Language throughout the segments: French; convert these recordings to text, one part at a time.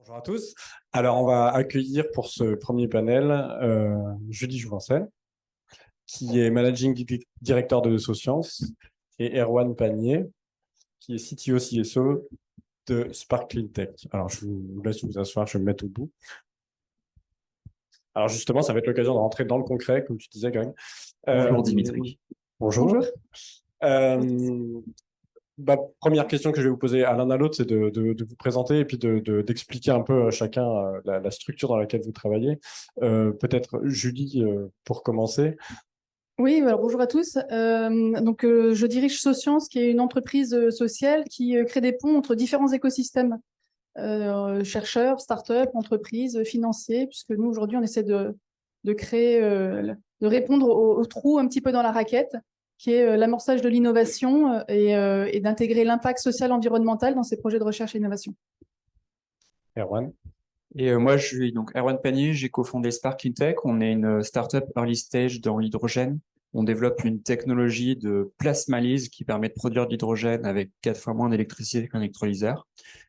Bonjour à tous. Alors, on va accueillir pour ce premier panel Julie Jouvencel, qui est Director de Socience, et Erwan Panier, qui est CTO CSO de Spark Clean Tech. Alors, je vous laisse vous asseoir, je vais me mettre au bout. Alors, justement, ça va être l'occasion de rentrer dans le concret, comme tu disais, Greg. Bonjour Dimitri. Bonjour. Bonjour. Première question que je vais vous poser à l'un à l'autre, c'est de vous présenter et puis d'expliquer un peu chacun la structure dans laquelle vous travaillez. Peut-être Julie, pour commencer. Oui, alors bonjour à tous. Je dirige Socience, qui est une entreprise sociale qui crée des ponts entre différents écosystèmes, chercheurs, startups, entreprises, financiers, puisque nous, aujourd'hui, on essaie de créer, de répondre au trou un petit peu dans la raquette, qui est l'amorçage de l'innovation et d'intégrer l'impact social environnemental dans ces projets de recherche et innovation. Erwan. Et moi, je suis donc Erwan Panier, j'ai cofondé Spark Clean Tech. On est une startup early stage dans l'hydrogène. On développe une technologie de plasmalyse qui permet de produire de l'hydrogène avec 4 fois moins d'électricité qu'un électrolyseur.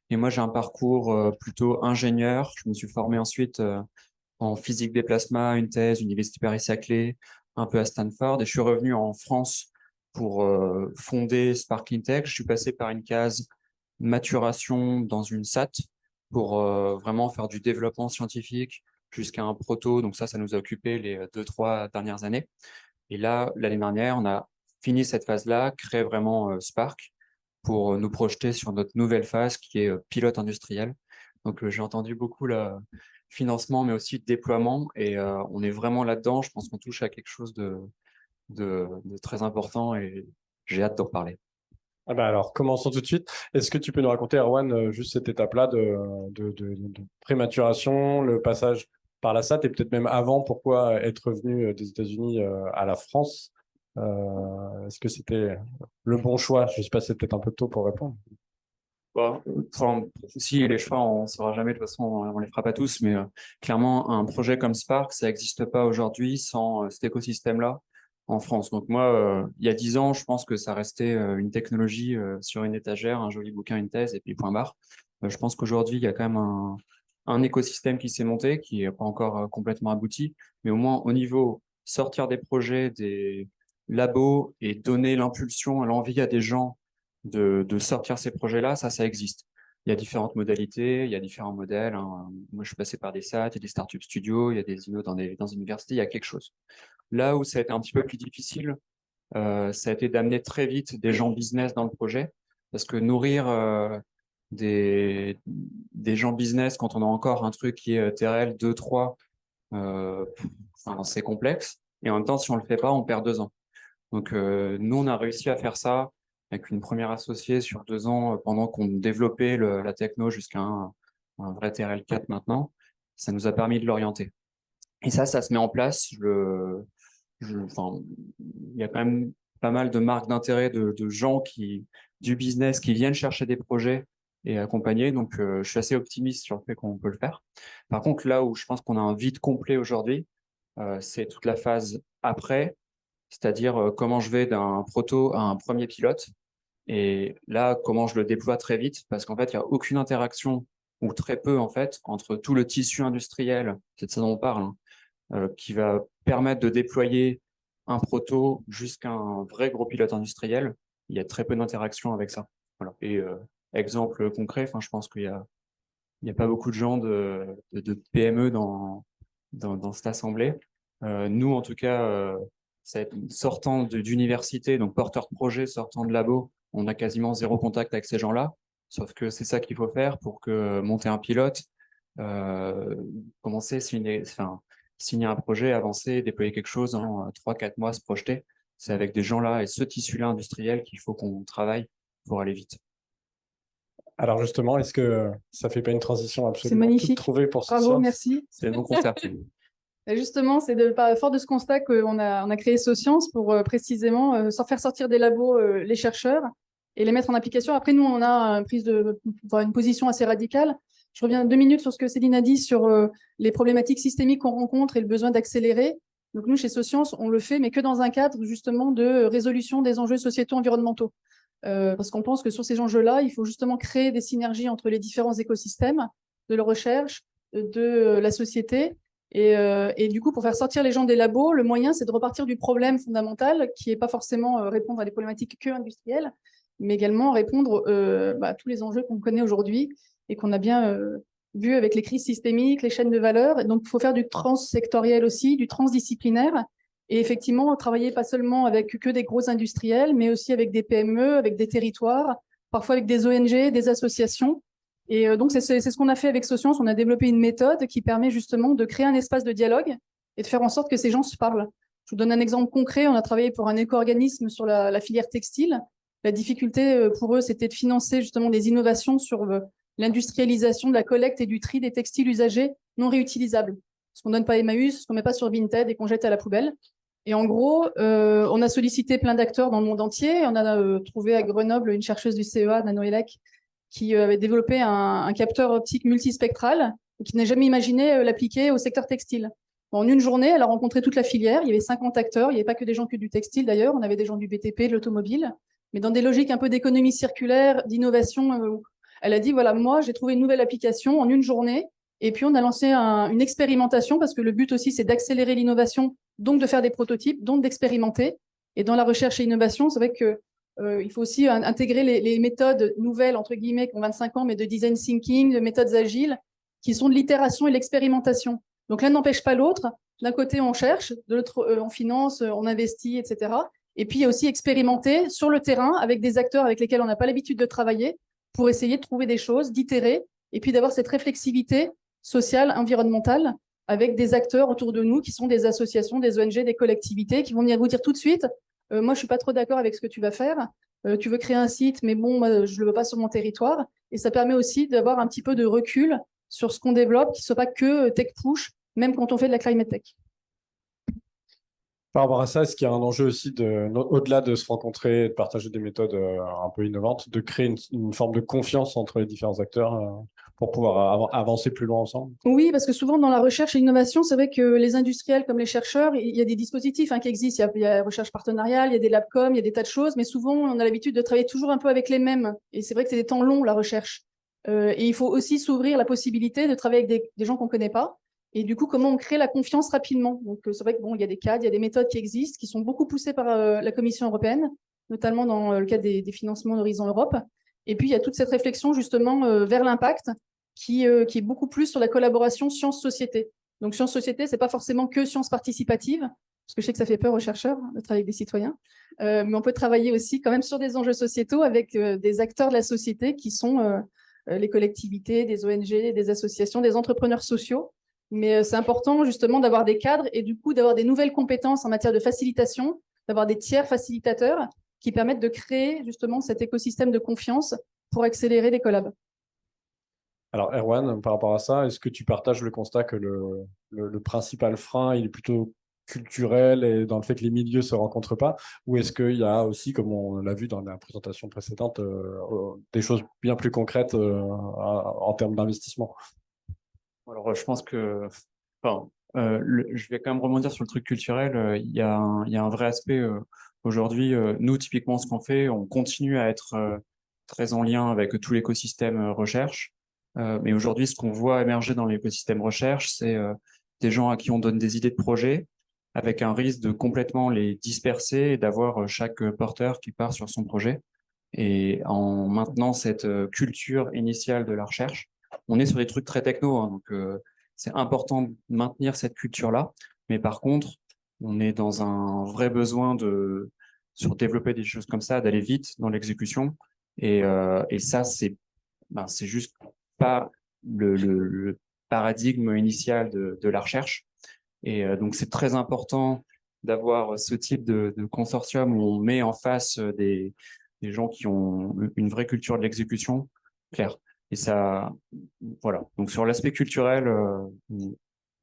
Et moi, j'ai un parcours plutôt ingénieur. Je me suis formé ensuite en physique des plasmas, une thèse, Université Paris-Saclay, un peu à Stanford. Et je suis revenu en France pour fonder Spark Clean Tech. Je suis passé par une case maturation dans une SAT pour vraiment faire du développement scientifique jusqu'à un proto. Donc ça nous a occupé les 2-3 dernières années. Et là, l'année dernière, on a fini cette phase-là, créé vraiment Spark pour nous projeter sur notre nouvelle phase qui est pilote industriel. Donc j'ai entendu beaucoup le financement, mais aussi le déploiement. Et on est vraiment là-dedans. Je pense qu'on touche à quelque chose de très important et j'ai hâte d'en reparler. Alors, commençons tout de suite. Est-ce que tu peux nous raconter, Erwan, juste cette étape-là de prématuration, le passage par la SAT et peut-être même avant, pourquoi être revenu des États-Unis à la France? Est-ce que c'était le bon choix? Je sais pas, c'est peut-être un peu tôt pour répondre. Bon, enfin, si les choix, on ne saura jamais, de toute façon, on les fera pas tous, mais clairement, un projet comme Spark, ça n'existe pas aujourd'hui sans cet écosystème-là en France. Donc moi, il y a 10 ans, je pense que ça restait une technologie sur une étagère, un joli bouquin, une thèse, et puis point barre. Je pense qu'aujourd'hui, il y a quand même un écosystème qui s'est monté, qui n'est pas encore complètement abouti, mais au moins au niveau sortir des projets, des labos et donner l'impulsion, l'envie à des gens de sortir ces projets-là, ça existe. Il y a différentes modalités, il y a différents modèles, hein. Moi, je suis passé par des SAT, il y a des startup studios, il y a des innos dans des universités, il y a quelque chose. Là où ça a été un petit peu plus difficile, ça a été d'amener très vite des gens business dans le projet, parce que nourrir des gens business quand on a encore un truc qui est TRL 2, 3, c'est complexe. Et en même temps, si on le fait pas, on perd 2 ans. Donc, nous, on a réussi à faire ça avec une première associée sur 2 ans pendant qu'on développait la techno jusqu'à un vrai TRL4 maintenant. Ça nous a permis de l'orienter. Et ça se met en place. Enfin, il y a quand même pas mal de marques d'intérêt de gens du business qui viennent chercher des projets et accompagner. Donc, je suis assez optimiste sur le fait qu'on peut le faire. Par contre, là où je pense qu'on a un vide complet aujourd'hui, c'est toute la phase après, c'est-à-dire comment je vais d'un proto à un premier pilote. Et là, comment je le déploie très vite, parce qu'en fait, il n'y a aucune interaction, ou très peu en fait, entre tout le tissu industriel, c'est de ça dont on parle, hein, qui va permettre de déployer un proto jusqu'à un vrai gros pilote industriel. Il y a très peu d'interaction avec ça. Voilà. Et exemple concret, je pense il y a pas beaucoup de gens de PME dans cette assemblée. Nous, en tout cas, sortant d'université, donc porteur de projet, sortant de labo, on a quasiment zéro contact avec ces gens-là. Sauf que c'est ça qu'il faut faire pour que monter un pilote, commencer, signer un projet, avancer, déployer quelque chose en 3-4 mois, se projeter. C'est avec des gens-là et ce tissu-là industriel qu'il faut qu'on travaille pour aller vite. Alors justement, est-ce que ça fait pas une transition C'est absolument toute magnifique. trouvée pour ce Bravo, soir? merci. C'est bon concert. Et justement, c'est fort de ce constat qu'on a créé Socience pour précisément faire sortir des labos les chercheurs et les mettre en application. Après, nous, on a une position assez radicale. Je reviens 2 minutes sur ce que Céline a dit sur les problématiques systémiques qu'on rencontre et le besoin d'accélérer. Donc nous, chez Socience, on le fait, mais que dans un cadre justement de résolution des enjeux sociétaux environnementaux. Parce qu'on pense que sur ces enjeux-là, il faut justement créer des synergies entre les différents écosystèmes de la recherche, de la société. Et du coup, pour faire sortir les gens des labos, le moyen, c'est de repartir du problème fondamental, qui n'est pas forcément répondre à des problématiques que industrielles, mais également répondre à tous les enjeux qu'on connaît aujourd'hui et qu'on a bien vu avec les crises systémiques, les chaînes de valeur. Et donc, il faut faire du transsectoriel aussi, du transdisciplinaire. Et effectivement, travailler pas seulement avec que des gros industriels, mais aussi avec des PME, avec des territoires, parfois avec des ONG, des associations. Et donc, c'est ce qu'on a fait avec Socience. On a développé une méthode qui permet justement de créer un espace de dialogue et de faire en sorte que ces gens se parlent. Je vous donne un exemple concret. On a travaillé pour un éco-organisme sur la filière textile. La difficulté pour eux, c'était de financer justement des innovations sur l'industrialisation de la collecte et du tri des textiles usagés non réutilisables. Ce qu'on donne pas à Emmaüs, ce qu'on met pas sur Vinted et qu'on jette à la poubelle. Et en gros, on a sollicité plein d'acteurs dans le monde entier. On a trouvé à Grenoble une chercheuse du CEA, Nanoelec, qui avait développé un capteur optique multispectral et qui n'a jamais imaginé l'appliquer au secteur textile. En une journée, elle a rencontré toute la filière. Il y avait 50 acteurs. Il n'y avait pas que des gens que du textile d'ailleurs. On avait des gens du BTP, de l'automobile. Mais dans des logiques un peu d'économie circulaire, d'innovation, elle a dit, voilà, moi, j'ai trouvé une nouvelle application en une journée. Et puis, on a lancé une expérimentation parce que le but aussi, c'est d'accélérer l'innovation, donc de faire des prototypes, donc d'expérimenter. Et dans la recherche et innovation, c'est vrai que il faut aussi intégrer les méthodes nouvelles, entre guillemets, qui ont 25 ans, mais de design thinking, de méthodes agiles, qui sont de l'itération et l'expérimentation. Donc l'un n'empêche pas l'autre. D'un côté, on cherche, de l'autre, on finance, on investit, etc. Et puis, il y a aussi expérimenter sur le terrain avec des acteurs avec lesquels on n'a pas l'habitude de travailler pour essayer de trouver des choses, d'itérer, et puis d'avoir cette réflexivité sociale, environnementale, avec des acteurs autour de nous qui sont des associations, des ONG, des collectivités, qui vont venir vous dire tout de suite, moi, je suis pas trop d'accord avec ce que tu vas faire. Tu veux créer un site, mais bon, moi, je le veux pas sur mon territoire. Et ça permet aussi d'avoir un petit peu de recul sur ce qu'on développe, qui ne soit pas que tech push, même quand on fait de la climate tech. Par rapport à ça, est-ce qu'il y a un enjeu aussi, au-delà de se rencontrer et de partager des méthodes un peu innovantes, de créer une forme de confiance entre les différents acteurs pour pouvoir avancer plus loin ensemble? Oui, parce que souvent dans la recherche et l'innovation, c'est vrai que les industriels comme les chercheurs, il y a des dispositifs qui existent. Il y a la recherche partenariale, il y a des labcoms, il y a des tas de choses, mais souvent on a l'habitude de travailler toujours un peu avec les mêmes. Et c'est vrai que c'est des temps longs, la recherche. Et il faut aussi s'ouvrir la possibilité de travailler avec des gens qu'on ne connaît pas. Et du coup, comment on crée la confiance rapidement? Donc, c'est vrai que bon, il y a des cadres, il y a des méthodes qui existent, qui sont beaucoup poussées par la Commission européenne, notamment dans le cadre des financements d'Horizon Europe. Et puis, il y a toute cette réflexion justement vers l'impact, qui est beaucoup plus sur la collaboration sciences-société. Donc, sciences-société, c'est pas forcément que sciences participatives, parce que je sais que ça fait peur aux chercheurs de travailler avec des citoyens, mais on peut travailler aussi quand même sur des enjeux sociétaux avec des acteurs de la société qui sont les collectivités, des ONG, des associations, des entrepreneurs sociaux. Mais c'est important justement d'avoir des cadres et du coup d'avoir des nouvelles compétences en matière de facilitation, d'avoir des tiers facilitateurs qui permettent de créer justement cet écosystème de confiance pour accélérer les collabs. Alors, Erwan, par rapport à ça, est-ce que tu partages le constat que le principal frein, il est plutôt culturel et dans le fait que les milieux ne se rencontrent pas, ou est-ce qu'il y a aussi, comme on l'a vu dans la présentation précédente, des choses bien plus concrètes en termes d'investissement? Alors, je pense que, enfin, je vais quand même rebondir sur le truc culturel. Il y a un vrai aspect aujourd'hui. Nous, typiquement, ce qu'on fait, on continue à être très en lien avec tout l'écosystème recherche. Mais aujourd'hui, ce qu'on voit émerger dans l'écosystème recherche, c'est des gens à qui on donne des idées de projets, avec un risque de complètement les disperser et d'avoir chaque porteur qui part sur son projet. Et en maintenant cette culture initiale de la recherche, on est sur des trucs très techno, hein, donc c'est important de maintenir cette culture-là. Mais par contre, on est dans un vrai besoin sur développer des choses comme ça, d'aller vite dans l'exécution. Et ça, c'est juste pas le paradigme initial de la recherche. Et donc, c'est très important d'avoir ce type de consortium où on met en face des gens qui ont une vraie culture de l'exécution claire. Et ça, voilà. Donc, sur l'aspect culturel,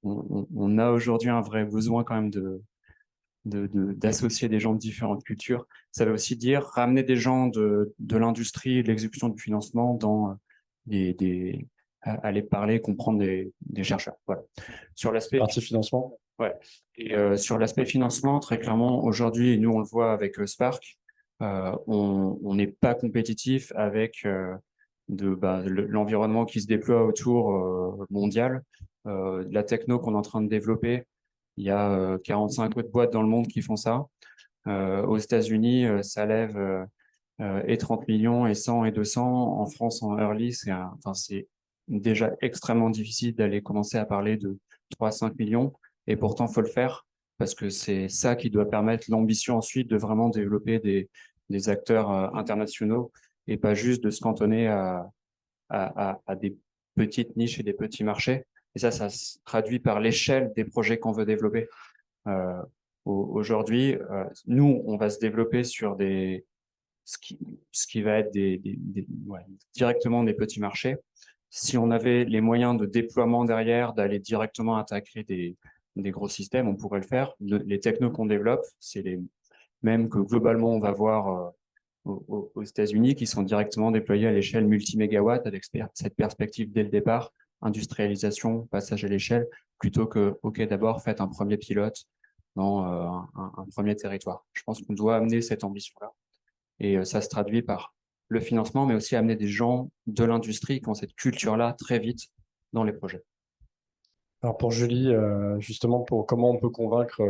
on a aujourd'hui un vrai besoin quand même d'associer des gens de différentes cultures. Ça veut aussi dire ramener des gens de l'industrie et de l'exécution du financement dans aller parler, comprendre des chercheurs. Voilà. Sur l'aspect Partie financement? Ouais. Et sur l'aspect financement, très clairement, aujourd'hui, nous on le voit avec Spark, on n'est pas compétitif avec l'environnement qui se déploie autour mondial, la techno qu'on est en train de développer. Il y a 45 autres boîtes dans le monde qui font ça. Aux États-Unis, ça lève et 30 millions, et 100 et 200. En France, en early, c'est déjà extrêmement difficile d'aller commencer à parler de 3 à 5 millions. Et pourtant, faut le faire parce que c'est ça qui doit permettre l'ambition ensuite de vraiment développer des acteurs internationaux et pas juste de se cantonner à des petites niches et des petits marchés. Et ça se traduit par l'échelle des projets qu'on veut développer. Aujourd'hui, nous, on va se développer sur ce qui va être directement des petits marchés. Si on avait les moyens de déploiement derrière, d'aller directement attaquer des gros systèmes, on pourrait le faire. Les technos qu'on développe, c'est les mêmes que globalement on va voir aux États-Unis, qui sont directement déployés à l'échelle multi-mégawatts avec cette perspective dès le départ, industrialisation, passage à l'échelle, plutôt que, OK, d'abord, faites un premier pilote dans un premier territoire. Je pense qu'on doit amener cette ambition-là. Et ça se traduit par le financement, mais aussi amener des gens de l'industrie qui ont cette culture-là très vite dans les projets. Alors pour Julie, justement, pour comment on peut convaincre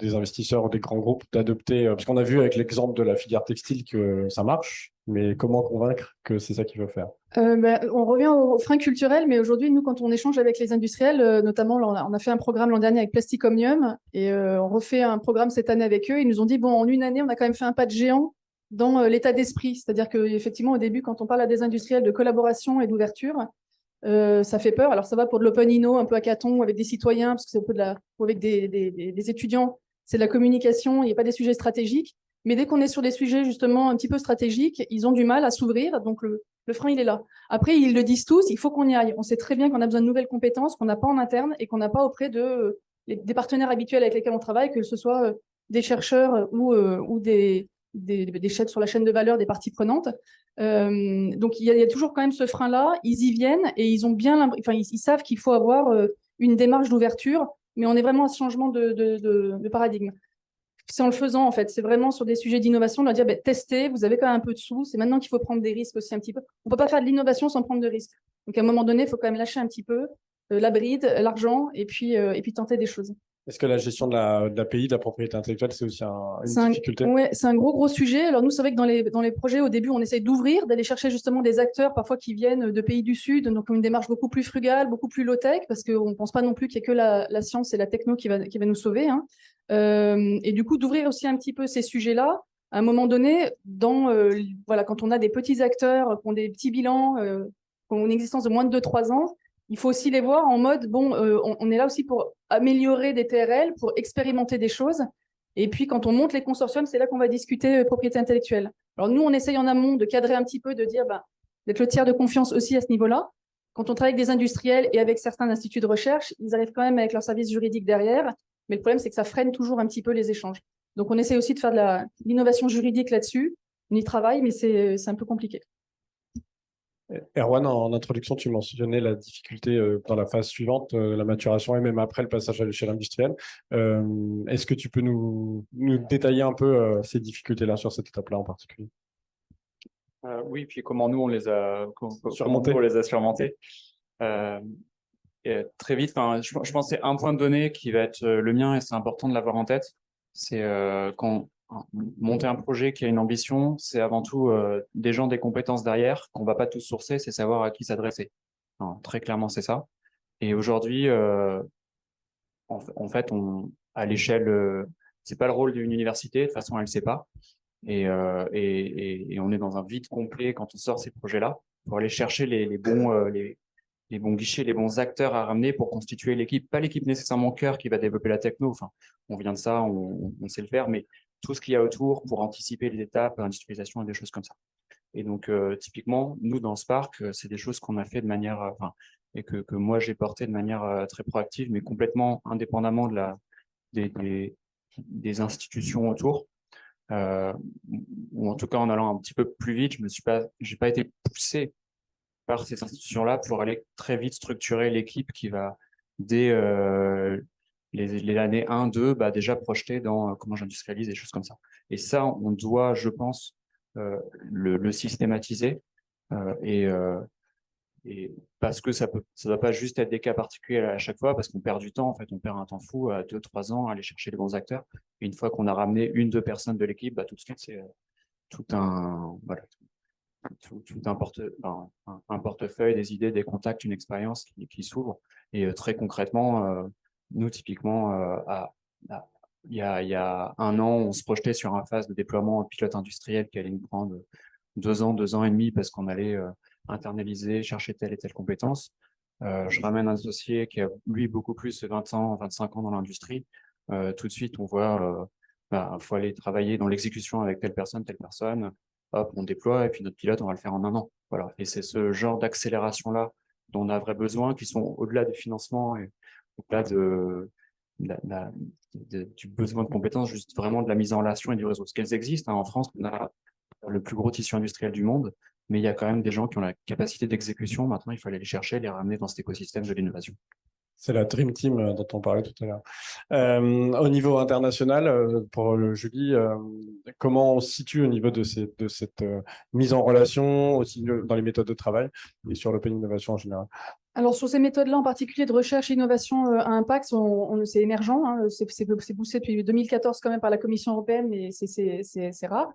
des investisseurs ou des grands groupes d'adopter, parce qu'on a vu avec l'exemple de la filière textile que ça marche, mais comment convaincre que c'est ça qu'il veut faire? On revient aux freins culturels, mais aujourd'hui, nous, quand on échange avec les industriels, notamment, on a fait un programme l'an dernier avec Plastic Omnium, et on refait un programme cette année avec eux. Ils nous ont dit, bon, en une année, on a quand même fait un pas de géant dans l'état d'esprit. C'est-à-dire qu'effectivement, au début, quand on parle à des industriels de collaboration et d'ouverture, ça fait peur. Alors, ça va pour de l'open inno, un peu hackathon, avec des citoyens, parce que c'est un peu avec des étudiants, c'est de la communication, il n'y a pas des sujets stratégiques. Mais dès qu'on est sur des sujets, justement, un petit peu stratégiques, ils ont du mal à s'ouvrir. Donc, le frein, il est là. Après, ils le disent tous, il faut qu'on y aille. On sait très bien qu'on a besoin de nouvelles compétences qu'on n'a pas en interne et qu'on n'a pas auprès des partenaires habituels avec lesquels on travaille, que ce soit des chercheurs ou des chaînes sur la chaîne de valeur des parties prenantes. Donc, il y a toujours quand même ce frein-là. Ils y viennent et ils ont bien, ils savent qu'il faut avoir une démarche d'ouverture, mais on est vraiment à ce changement de paradigme. C'est en le faisant, en fait. C'est vraiment sur des sujets d'innovation, de leur dire, testez, vous avez quand même un peu de sous. C'est maintenant qu'il faut prendre des risques aussi un petit peu. On ne peut pas faire de l'innovation sans prendre de risques. Donc, à un moment donné, il faut quand même lâcher un petit peu la bride, l'argent, et puis tenter des choses. Est-ce que la gestion de l'API, de la propriété intellectuelle, c'est aussi une difficulté? Ouais, c'est un gros sujet. Alors nous, c'est vrai que dans les projets, au début, on essaye d'ouvrir, d'aller chercher justement des acteurs parfois qui viennent de pays du Sud, donc une démarche beaucoup plus frugale, beaucoup plus low-tech, parce qu'on ne pense pas non plus qu'il n'y a que la science et la techno qui va nous sauver. Hein. Et du coup, d'ouvrir aussi un petit peu ces sujets-là, à un moment donné, quand on a des petits acteurs, qui ont des petits bilans, qui ont une existence de moins de 2-3 ans, il faut aussi les voir en mode, on est là aussi pour améliorer des TRL, pour expérimenter des choses. Et puis, quand on monte les consortiums, c'est là qu'on va discuter propriété intellectuelle. Alors, nous, on essaye en amont de cadrer un petit peu, de dire, d'être le tiers de confiance aussi à ce niveau-là. Quand on travaille avec des industriels et avec certains instituts de recherche, ils arrivent quand même avec leur service juridique derrière. Mais le problème, c'est que ça freine toujours un petit peu les échanges. Donc, on essaie aussi de faire de l'innovation juridique là-dessus. On y travaille, mais c'est un peu compliqué. Erwan, en introduction, tu mentionnais la difficulté dans la phase suivante, la maturation et même après le passage à l'échelle industrielle. Est-ce que tu peux nous détailler un peu ces difficultés-là sur cette étape-là en particulier? Oui, puis comment nous, on les a surmontés. Et très vite, je pense que c'est un point de données qui va être le mien et c'est important de l'avoir en tête. C'est quand monter un projet qui a une ambition, c'est avant tout des gens, des compétences derrière qu'on va pas tous sourcer, c'est savoir à qui s'adresser. Très clairement, c'est ça. Et aujourd'hui, en fait, à l'échelle, c'est pas le rôle d'une université. De toute façon, elle le sait pas. Et on est dans un vide complet quand on sort ces projets-là pour aller chercher les bons guichets, les bons acteurs à ramener pour constituer l'équipe. Pas l'équipe nécessairement cœur qui va développer la techno. Enfin, on vient de ça, on sait le faire, mais tout ce qu'il y a autour pour anticiper les étapes, l'industrialisation et des choses comme ça. Et donc, typiquement, nous, dans Spark, c'est des choses qu'on a fait de manière, et que moi, j'ai porté de manière très proactive, mais complètement indépendamment des institutions autour. Ou en tout cas, en allant un petit peu plus vite, j'ai pas été poussé par ces institutions-là pour aller très vite structurer l'équipe qui va, dès les années 1, 2, déjà projeter dans comment j'industrialise, des choses comme ça. Et ça, on doit, je pense, le systématiser Et parce que ça doit pas juste être des cas particuliers à chaque fois, parce qu'on perd du temps, en fait, on perd un temps fou à 2-3 ans à aller chercher les bons acteurs. Et une fois qu'on a ramené 1-2 personnes de l'équipe, bah, tout de suite, c'est tout voilà, tout un portefeuille, des idées, des contacts, une expérience qui s'ouvre. Et très concrètement, nous, typiquement, il y a 1 an, on se projetait sur une phase de déploiement en pilote industriel qui allait nous prendre 2 ans et demi, parce qu'on allait internaliser, chercher telle et telle compétence. Je ramène un associé qui a, lui, beaucoup plus de 20 ans, 25 ans dans l'industrie. Tout de suite, on voit, faut aller travailler dans l'exécution avec telle personne, hop, on déploie, et puis notre pilote, on va le faire en 1 an. Voilà. Et c'est ce genre d'accélération-là dont on a vrai besoin, qui sont au-delà des financements et au-delà du besoin de compétences, juste vraiment de la mise en relation et du réseau. Parce qu'elles existent, hein. En France, on a le plus gros tissu industriel du monde, mais il y a quand même des gens qui ont la capacité d'exécution. Maintenant, il faut aller les chercher, les ramener dans cet écosystème de l'innovation. C'est la Dream Team dont on parlait tout à l'heure. Au niveau international, pour Julie, comment on se situe au niveau de cette mise en relation, aussi dans les méthodes de travail et sur l'open innovation en général? Alors, sur ces méthodes-là, en particulier de recherche et innovation à impact, c'est émergent, hein, c'est poussé depuis 2014 quand même par la Commission européenne, mais c'est rare.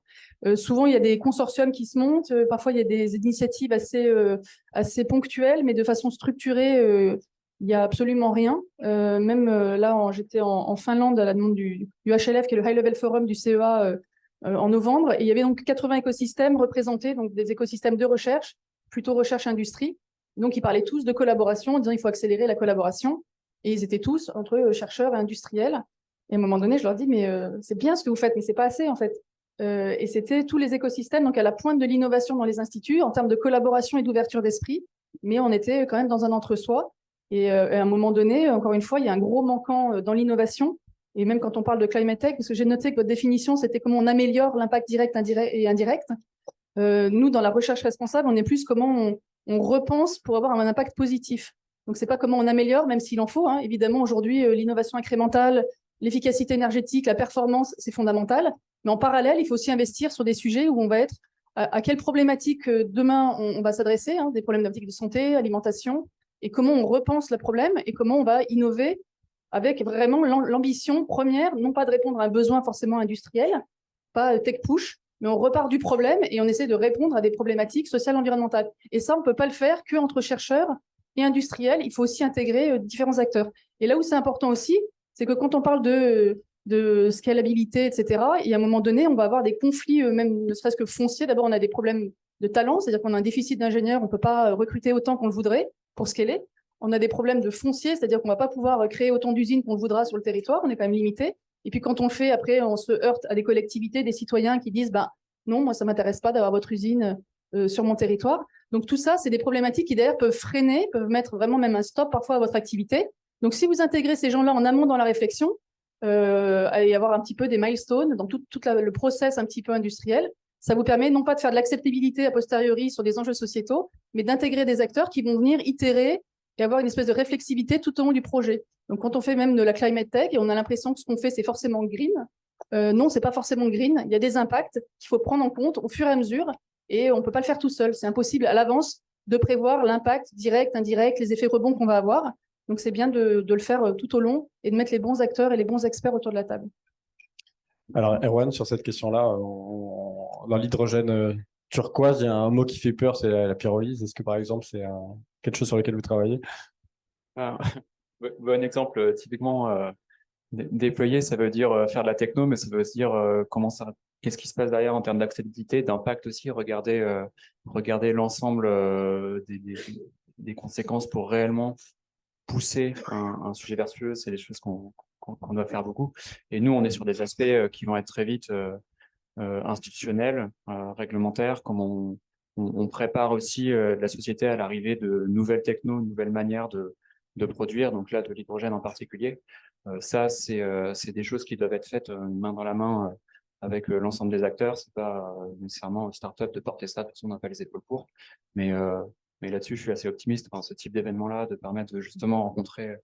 Souvent, il y a des consortiums qui se montent, parfois il y a des initiatives assez ponctuelles, mais de façon structurée, il n'y a absolument rien. Même là, j'étais en Finlande à la demande du HLF, qui est le High Level Forum du CEA, en novembre, et il y avait donc 80 écosystèmes représentés, donc des écosystèmes de recherche, plutôt recherche-industrie. Donc, ils parlaient tous de collaboration, en disant qu'il faut accélérer la collaboration. Et ils étaient tous, entre eux, chercheurs et industriels. Et à un moment donné, je leur dis, mais c'est bien ce que vous faites, mais c'est pas assez, en fait. Et c'était tous les écosystèmes, donc à la pointe de l'innovation dans les instituts, en termes de collaboration et d'ouverture d'esprit. Mais on était quand même dans un entre-soi. Et à un moment donné, encore une fois, il y a un gros manquant dans l'innovation. Et même quand on parle de climate tech, parce que j'ai noté que votre définition, c'était comment on améliore l'impact direct et indirect. Nous, dans la recherche responsable, on est plus comment on repense pour avoir un impact positif. Donc, c'est pas comment on améliore, même s'il en faut, hein. Évidemment, aujourd'hui, l'innovation incrémentale, l'efficacité énergétique, la performance, c'est fondamental. Mais en parallèle, il faut aussi investir sur des sujets où on va être à quelles problématiques demain on va s'adresser, hein, des problématiques de santé, alimentation, et comment on repense le problème et comment on va innover avec vraiment l'ambition première, non pas de répondre à un besoin forcément industriel, pas tech push, mais on repart du problème et on essaie de répondre à des problématiques sociales, environnementales. Et ça, on ne peut pas le faire qu'entre chercheurs et industriels. Il faut aussi intégrer différents acteurs. Et là où c'est important aussi, c'est que quand on parle de scalabilité, etc., et à un moment donné, on va avoir des conflits, même ne serait-ce que fonciers. D'abord, on a des problèmes de talent, c'est-à-dire qu'on a un déficit d'ingénieurs, on ne peut pas recruter autant qu'on le voudrait pour scaler. On a des problèmes de foncier, c'est-à-dire qu'on ne va pas pouvoir créer autant d'usines qu'on le voudra sur le territoire, on est quand même limité. Et puis quand on le fait, après, on se heurte à des collectivités, des citoyens qui disent non, moi, ça ne m'intéresse pas d'avoir votre usine sur mon territoire. Donc tout ça, c'est des problématiques qui d'ailleurs peuvent freiner, peuvent mettre vraiment même un stop parfois à votre activité. Donc si vous intégrez ces gens-là en amont dans la réflexion, et avoir un petit peu des milestones dans tout le process un petit peu industriel, ça vous permet non pas de faire de l'acceptabilité a posteriori sur des enjeux sociétaux, mais d'intégrer des acteurs qui vont venir itérer et avoir une espèce de réflexivité tout au long du projet. Donc, quand on fait même de la climate tech et on a l'impression que ce qu'on fait, c'est forcément green, non, c'est pas forcément green. Il y a des impacts qu'il faut prendre en compte au fur et à mesure et on peut pas le faire tout seul. C'est impossible à l'avance de prévoir l'impact direct, indirect, les effets rebonds qu'on va avoir. Donc, c'est bien de le faire tout au long et de mettre les bons acteurs et les bons experts autour de la table. Alors, Erwan, sur cette question-là, dans l'hydrogène turquoise, il y a un mot qui fait peur, c'est la pyrolyse. Est-ce que, par exemple, c'est quelque chose sur lequel vous travaillez? Bon exemple, typiquement, déployer, ça veut dire faire de la techno, mais ça veut aussi dire qu'est-ce qui se passe derrière en termes d'acceptabilité, d'impact aussi, regarder l'ensemble des conséquences pour réellement pousser un sujet vertueux. C'est des choses qu'on doit faire beaucoup. Et nous, on est sur des aspects qui vont être très vite institutionnels, réglementaires, comme on prépare aussi la société à l'arrivée de nouvelles technos, de nouvelles manières de produire, donc là, de l'hydrogène en particulier. Ça, c'est des choses qui doivent être faites main dans la main avec l'ensemble des acteurs. C'est pas nécessairement une start-up de porter ça, de toute façon, on n'a pas les épaules pour. Mais là-dessus, je suis assez optimiste. Enfin, ce type d'événement-là, de permettre de justement rencontrer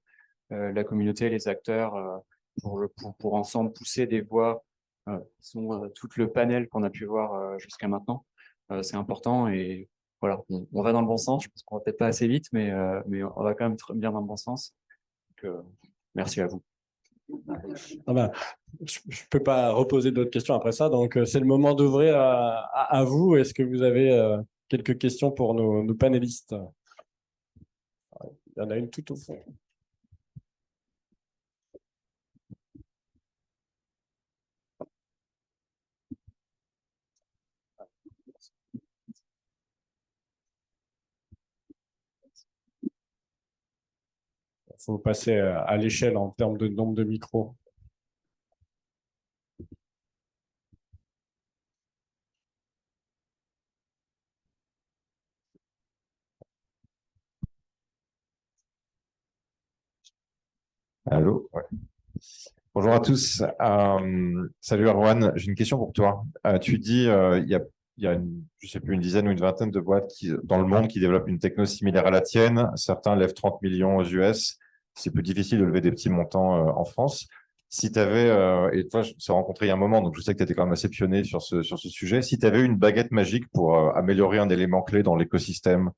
la communauté, les acteurs, pour ensemble pousser des voies qui sont tout le panel qu'on a pu voir jusqu'à maintenant. C'est important et voilà, on va dans le bon sens. Je pense qu'on va peut-être pas assez vite, mais on va quand même bien dans le bon sens. Donc, merci à vous. Ah ben, je ne peux pas reposer d'autres questions après ça, donc c'est le moment d'ouvrir à vous. Est-ce que vous avez quelques questions pour nos panélistes? Il y en a une tout au fond. Il faut passer à l'échelle en termes de nombre de micros. Allô? Ouais. Bonjour à tous. Salut Erwan, j'ai une question pour toi. Tu dis il y a je sais plus, une dizaine ou une vingtaine de boîtes dans le monde qui développent une techno similaire à la tienne. Certains lèvent 30 millions aux US. C'est plus difficile de lever des petits montants en France. Si tu avais, et toi, je me suis rencontré il y a un moment, donc je sais que tu étais quand même assez pionnier sur ce sujet. Si tu avais une baguette magique pour améliorer un élément clé dans l'écosystème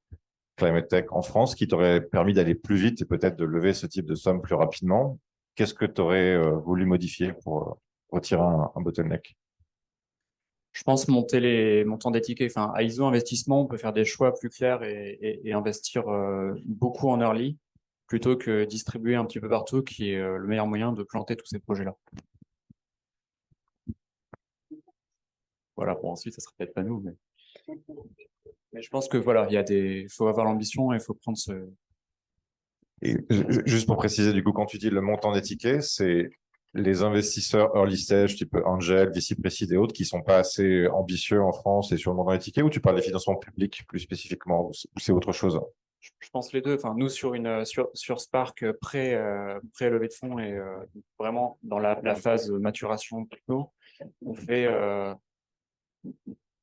Climate Tech en France qui t'aurait permis d'aller plus vite et peut-être de lever ce type de somme plus rapidement, qu'est-ce que tu aurais voulu modifier pour retirer un bottleneck? Je pense monter les montants des tickets. Enfin, à ISO Investissement, on peut faire des choix plus clairs et investir beaucoup en early plutôt que distribuer un petit peu partout, qui est le meilleur moyen de planter tous ces projets-là. Voilà, bon, ensuite, ça sera peut-être pas nous, mais je pense que voilà, faut avoir l'ambition et il faut prendre ce. Et juste pour préciser, du coup, quand tu dis le montant des tickets, c'est les investisseurs early stage, type Angel, VC Précide et autres, qui sont pas assez ambitieux en France et sur le montant des tickets, ou tu parles des financements publics plus spécifiquement, ou c'est autre chose? Je pense les deux. Enfin, nous sur Spark pré-levée de fonds et vraiment dans la phase maturation techno, on fait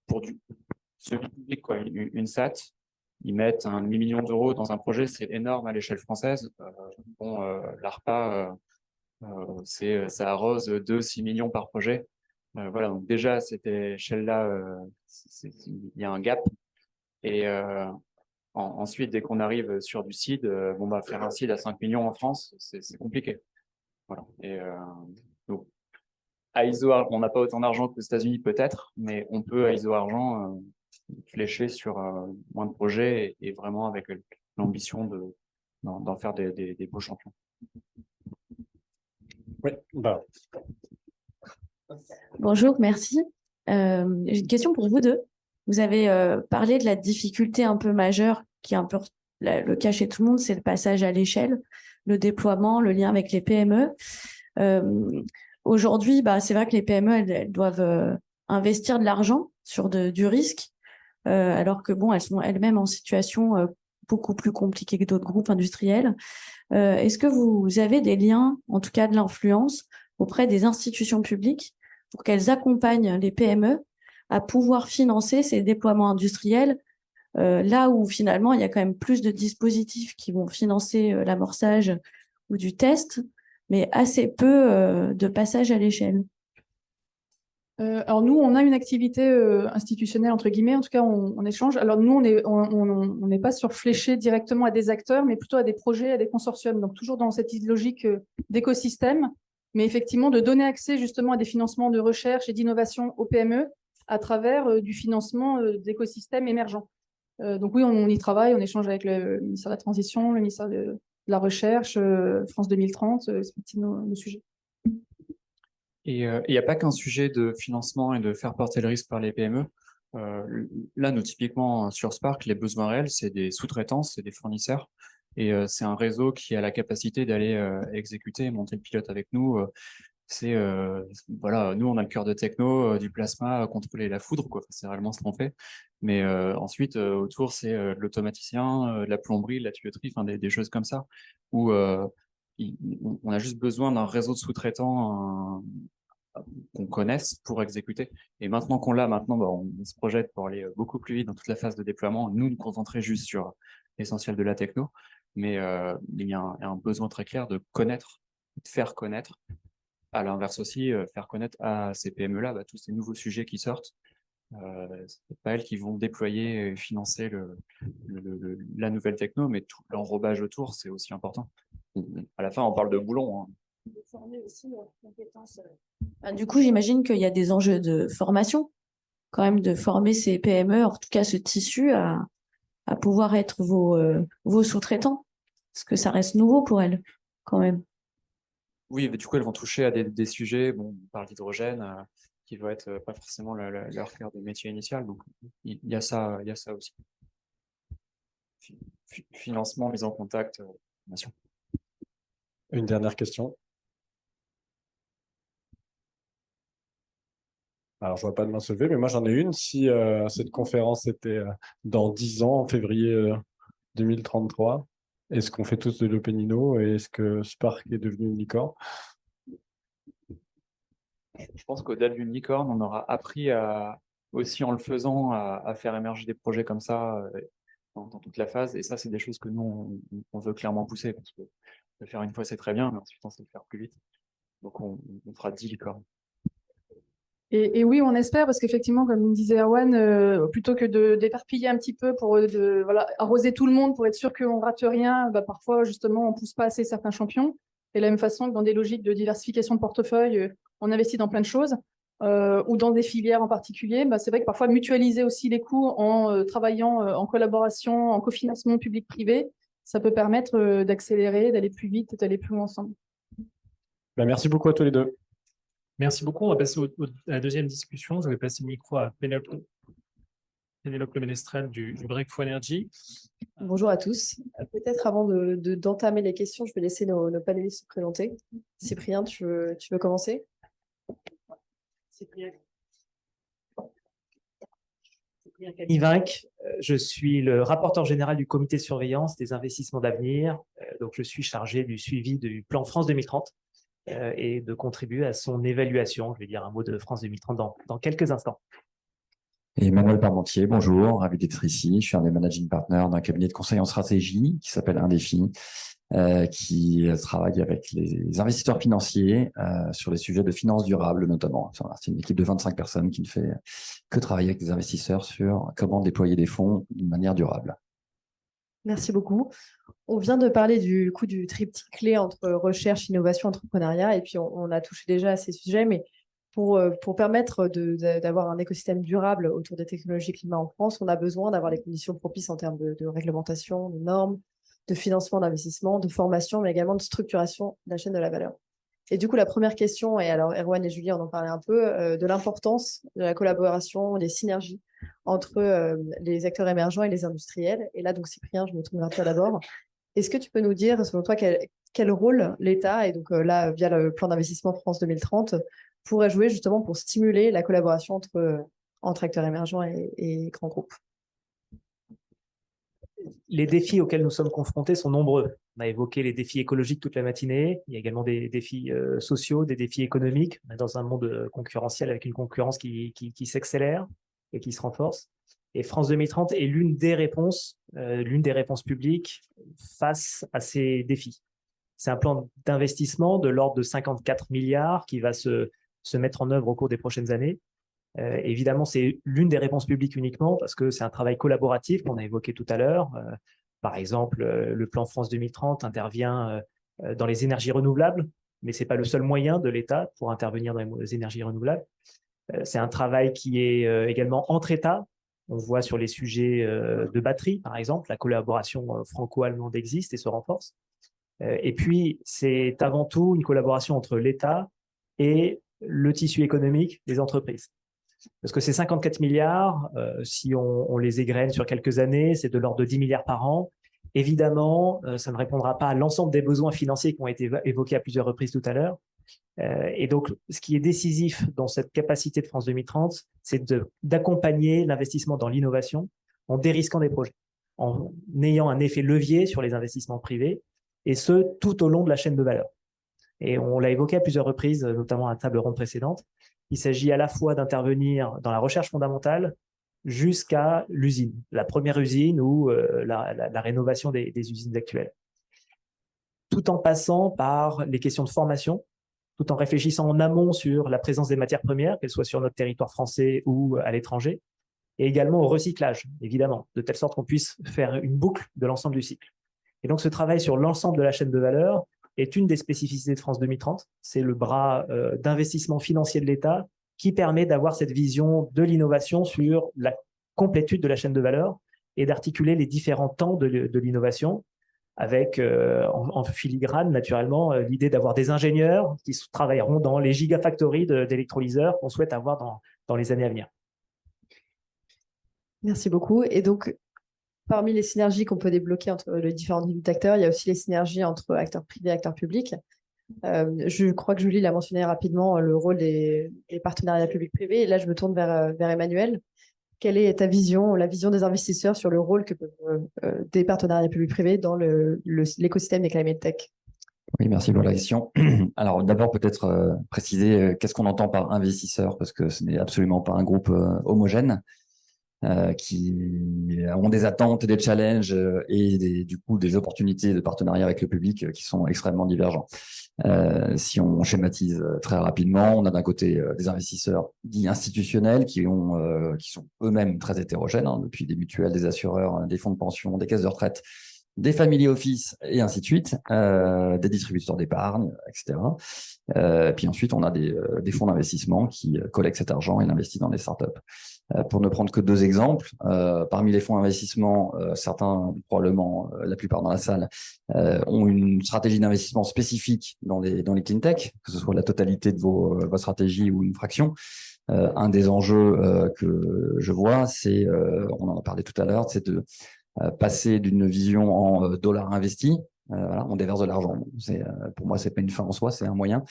pour ce public quoi, une SAT. Ils mettent un demi-million d'euros dans un projet, c'est énorme à l'échelle française. L'ARPA, ça arrose 2-6 millions par projet. Voilà, donc déjà, cette échelle-là, il y a un gap. Et ensuite, dès qu'on arrive sur du seed, faire un seed à 5 millions en France, c'est compliqué. Voilà. Et donc, à ISO, on n'a pas autant d'argent qu'aux États-Unis peut-être, mais on peut à ISO Argent flécher sur moins de projets et vraiment avec l'ambition d'en faire des beaux champions. Oui, bah, Bonjour, merci. J'ai une question pour vous deux. Vous avez parlé de la difficulté un peu majeure qui est un peu le cas chez tout le monde, c'est le passage à l'échelle, le déploiement, le lien avec les PME. Aujourd'hui, c'est vrai que les PME, elles doivent investir de l'argent sur du risque, alors que bon, elles sont elles-mêmes en situation beaucoup plus compliquée que d'autres groupes industriels. Est-ce que vous avez des liens, en tout cas de l'influence, auprès des institutions publiques pour qu'elles accompagnent les PME à pouvoir financer ces déploiements industriels, là où finalement il y a quand même plus de dispositifs qui vont financer l'amorçage ou du test, mais assez peu de passage à l'échelle? Alors nous, on a une activité institutionnelle, entre guillemets, en tout cas, on échange. Alors nous, on n'est pas surfléché directement à des acteurs, mais plutôt à des projets, à des consortiums. Donc toujours dans cette logique d'écosystème, mais effectivement de donner accès justement à des financements de recherche et d'innovation aux PME à travers du financement d'écosystèmes émergents. Donc oui, on y travaille, on échange avec le ministère de la Transition, le ministère de la Recherche, France 2030, c'est nos sujets. Et il n'y a pas qu'un sujet de financement et de faire porter le risque par les PME. Là, nous, typiquement, sur Spark, les besoins réels, c'est des sous-traitants, c'est des fournisseurs. Et c'est un réseau qui a la capacité d'aller exécuter, monter le pilote avec nous. Voilà, nous, on a le cœur de techno, du plasma, contrôler la foudre, quoi. Enfin, c'est réellement ce qu'on fait. Mais ensuite, autour, c'est de l'automaticien, de la plomberie, de la tuyauterie, enfin, des choses comme ça, où on a juste besoin d'un réseau de sous-traitants qu'on connaisse pour exécuter. Et maintenant qu'on l'a, on se projette pour aller beaucoup plus vite dans toute la phase de déploiement. Nous concentrer juste sur l'essentiel de la techno, mais il y a un besoin très clair de connaître, de faire connaître. À l'inverse aussi, faire connaître à ces PME-là tous ces nouveaux sujets qui sortent C'est pas elles qui vont déployer et financer la nouvelle techno, mais tout l'enrobage autour, c'est aussi important. À la fin, on parle de boulon, hein. Du coup, j'imagine qu'il y a des enjeux de formation, quand même, de former ces PME, en tout cas ce tissu, à pouvoir être vos sous-traitants. Parce que ça reste nouveau pour elles, quand même. Oui, mais du coup, elles vont toucher à des sujets, bon, on parle d'hydrogène, qui va être pas forcément leur cœur de métier initial. Donc, il y a ça aussi. Financement, mise en contact, formation. Une dernière question. Alors, je vois pas de main se lever, mais moi, j'en ai une. Si cette conférence était dans 10 ans, en février 2033, est-ce qu'on fait tous de l'OpenInno et est-ce que Spark est devenu une licorne? Je pense qu'au-delà de l'unicorne, on aura appris aussi en le faisant à faire émerger des projets comme ça dans toute la phase. Et ça, c'est des choses que nous, on veut clairement pousser parce que le faire une fois, c'est très bien, mais ensuite, on sait le faire plus vite. Donc, on fera 10 licornes. Et oui, on espère, parce qu'effectivement, comme disait Erwan, plutôt que d'éparpiller un petit peu pour voilà, arroser tout le monde pour être sûr qu'on rate rien, bah, parfois, justement, on pousse pas assez certains champions. Et de la même façon que dans des logiques de diversification de portefeuille, on investit dans plein de choses, ou dans des filières en particulier, bah, c'est vrai que parfois, mutualiser aussi les coûts en travaillant en collaboration, en cofinancement public-privé, ça peut permettre d'accélérer, d'aller plus vite, d'aller plus loin ensemble. Ben, merci beaucoup à tous les deux. Merci beaucoup. On va passer à la deuxième discussion. Je vais passer le micro à Pénélope Le Ménestrel du Breakthrough Energy. Bonjour à tous. Peut-être avant d'entamer les questions, je vais laisser nos panélistes se présenter. Cyprien, tu veux commencer? Cyprien Canivinck, je suis le rapporteur général du comité de surveillance des investissements d'avenir. Donc, je suis chargé du suivi du plan France 2030 et de contribuer à son évaluation. Je vais dire un mot de France 2030 dans quelques instants. Et Emmanuel Parmentier, bonjour, ravi d'être ici. Je suis un des managing partners d'un cabinet de conseil en stratégie qui s'appelle Indéfi, qui travaille avec les investisseurs financiers sur les sujets de finances durables notamment. C'est une équipe de 25 personnes qui ne fait que travailler avec des investisseurs sur comment déployer des fonds d'une manière durable. Merci beaucoup. On vient de parler du coup du triptyque clé entre recherche, innovation, entrepreneuriat, et puis on a touché déjà à ces sujets, mais pour permettre d'avoir un écosystème durable autour des technologies climat en France, on a besoin d'avoir les conditions propices en termes de réglementation, de normes, de financement d'investissement, de formation, mais également de structuration de la chaîne de la valeur. Et du coup, la première question, et alors Erwan et Julie en ont parlé un peu, de l'importance de la collaboration, des synergies entre les acteurs émergents et les industriels. Et là, donc Cyprien, je me tourne vers toi d'abord. Est-ce que tu peux nous dire, selon toi, quel rôle l'État, et donc là, via le plan d'investissement France 2030, pourrait jouer justement pour stimuler la collaboration entre acteurs émergents et grands groupes? Les défis auxquels nous sommes confrontés sont nombreux. On a évoqué les défis écologiques toute la matinée. Il y a également des défis sociaux, des défis économiques. On est dans un monde concurrentiel avec une concurrence qui s'accélère et qui se renforce. Et France 2030 est l'une des réponses publiques face à ces défis. C'est un plan d'investissement de l'ordre de 54 milliards qui va se mettre en œuvre au cours des prochaines années. Évidemment, c'est l'une des réponses publiques uniquement parce que c'est un travail collaboratif qu'on a évoqué tout à l'heure. Par exemple, le plan France 2030 intervient dans les énergies renouvelables, mais ce n'est pas le seul moyen de l'État pour intervenir dans les énergies renouvelables. C'est un travail qui est également entre États. On voit sur les sujets de batterie, par exemple, la collaboration franco-allemande existe et se renforce. Et puis, c'est avant tout une collaboration entre l'État et le tissu économique des entreprises. Parce que ces 54 milliards, si on les égrène sur quelques années, c'est de l'ordre de 10 milliards par an. Évidemment, ça ne répondra pas à l'ensemble des besoins financiers qui ont été évoqués à plusieurs reprises tout à l'heure. Et donc, ce qui est décisif dans cette capacité de France 2030, c'est d'accompagner l'investissement dans l'innovation en dérisquant des projets, en ayant un effet levier sur les investissements privés, et ce, tout au long de la chaîne de valeur. Et on l'a évoqué à plusieurs reprises, notamment à la table ronde précédente. Il s'agit à la fois d'intervenir dans la recherche fondamentale jusqu'à l'usine, la première usine ou la rénovation des usines actuelles, tout en passant par les questions de formation tout en réfléchissant en amont sur la présence des matières premières, qu'elles soient sur notre territoire français ou à l'étranger, et également au recyclage, évidemment, de telle sorte qu'on puisse faire une boucle de l'ensemble du cycle. Et donc, ce travail sur l'ensemble de la chaîne de valeur est une des spécificités de France 2030. C'est le bras d'investissement financier de l'État qui permet d'avoir cette vision de l'innovation sur la complétude de la chaîne de valeur et d'articuler les différents temps de l'innovation avec en filigrane, naturellement, l'idée d'avoir des ingénieurs qui travailleront dans les gigafactories d'électrolyseurs qu'on souhaite avoir dans les années à venir. Merci beaucoup. Et donc, parmi les synergies qu'on peut débloquer entre les différents niveaux d'acteurs, il y a aussi les synergies entre acteurs privés et acteurs publics. Je crois que Julie l'a mentionné rapidement, le rôle des partenariats publics-privés. Et là, je me tourne vers Emmanuel. Quelle est ta vision, la vision des investisseurs sur le rôle que peuvent des partenariats publics-privés dans l'écosystème des climate tech? Oui, merci pour la question. Alors d'abord, peut-être préciser qu'est-ce qu'on entend par investisseur, parce que ce n'est absolument pas un groupe homogène. Qui ont des attentes et des challenges et du coup des opportunités de partenariat avec le public qui sont extrêmement divergents. Si on schématise très rapidement, on a d'un côté des investisseurs dits institutionnels qui sont eux-mêmes très hétérogènes, hein, depuis des mutuelles, des assureurs, des fonds de pension, des caisses de retraite, des family office et ainsi de suite, des distributeurs d'épargne, etc. Puis ensuite, on a des fonds d'investissement qui collectent cet argent et l'investissent dans des startups. Pour ne prendre que deux exemples, parmi les fonds d'investissement, certains, probablement la plupart dans la salle, ont une stratégie d'investissement spécifique dans les clean tech, que ce soit la totalité de votre stratégie ou une fraction. Un des enjeux que je vois, c'est, on en a parlé tout à l'heure, c'est de passer d'une vision en dollars investis, voilà, on déverse de l'argent. Pour moi, c'est pas une fin en soi, c'est un moyen.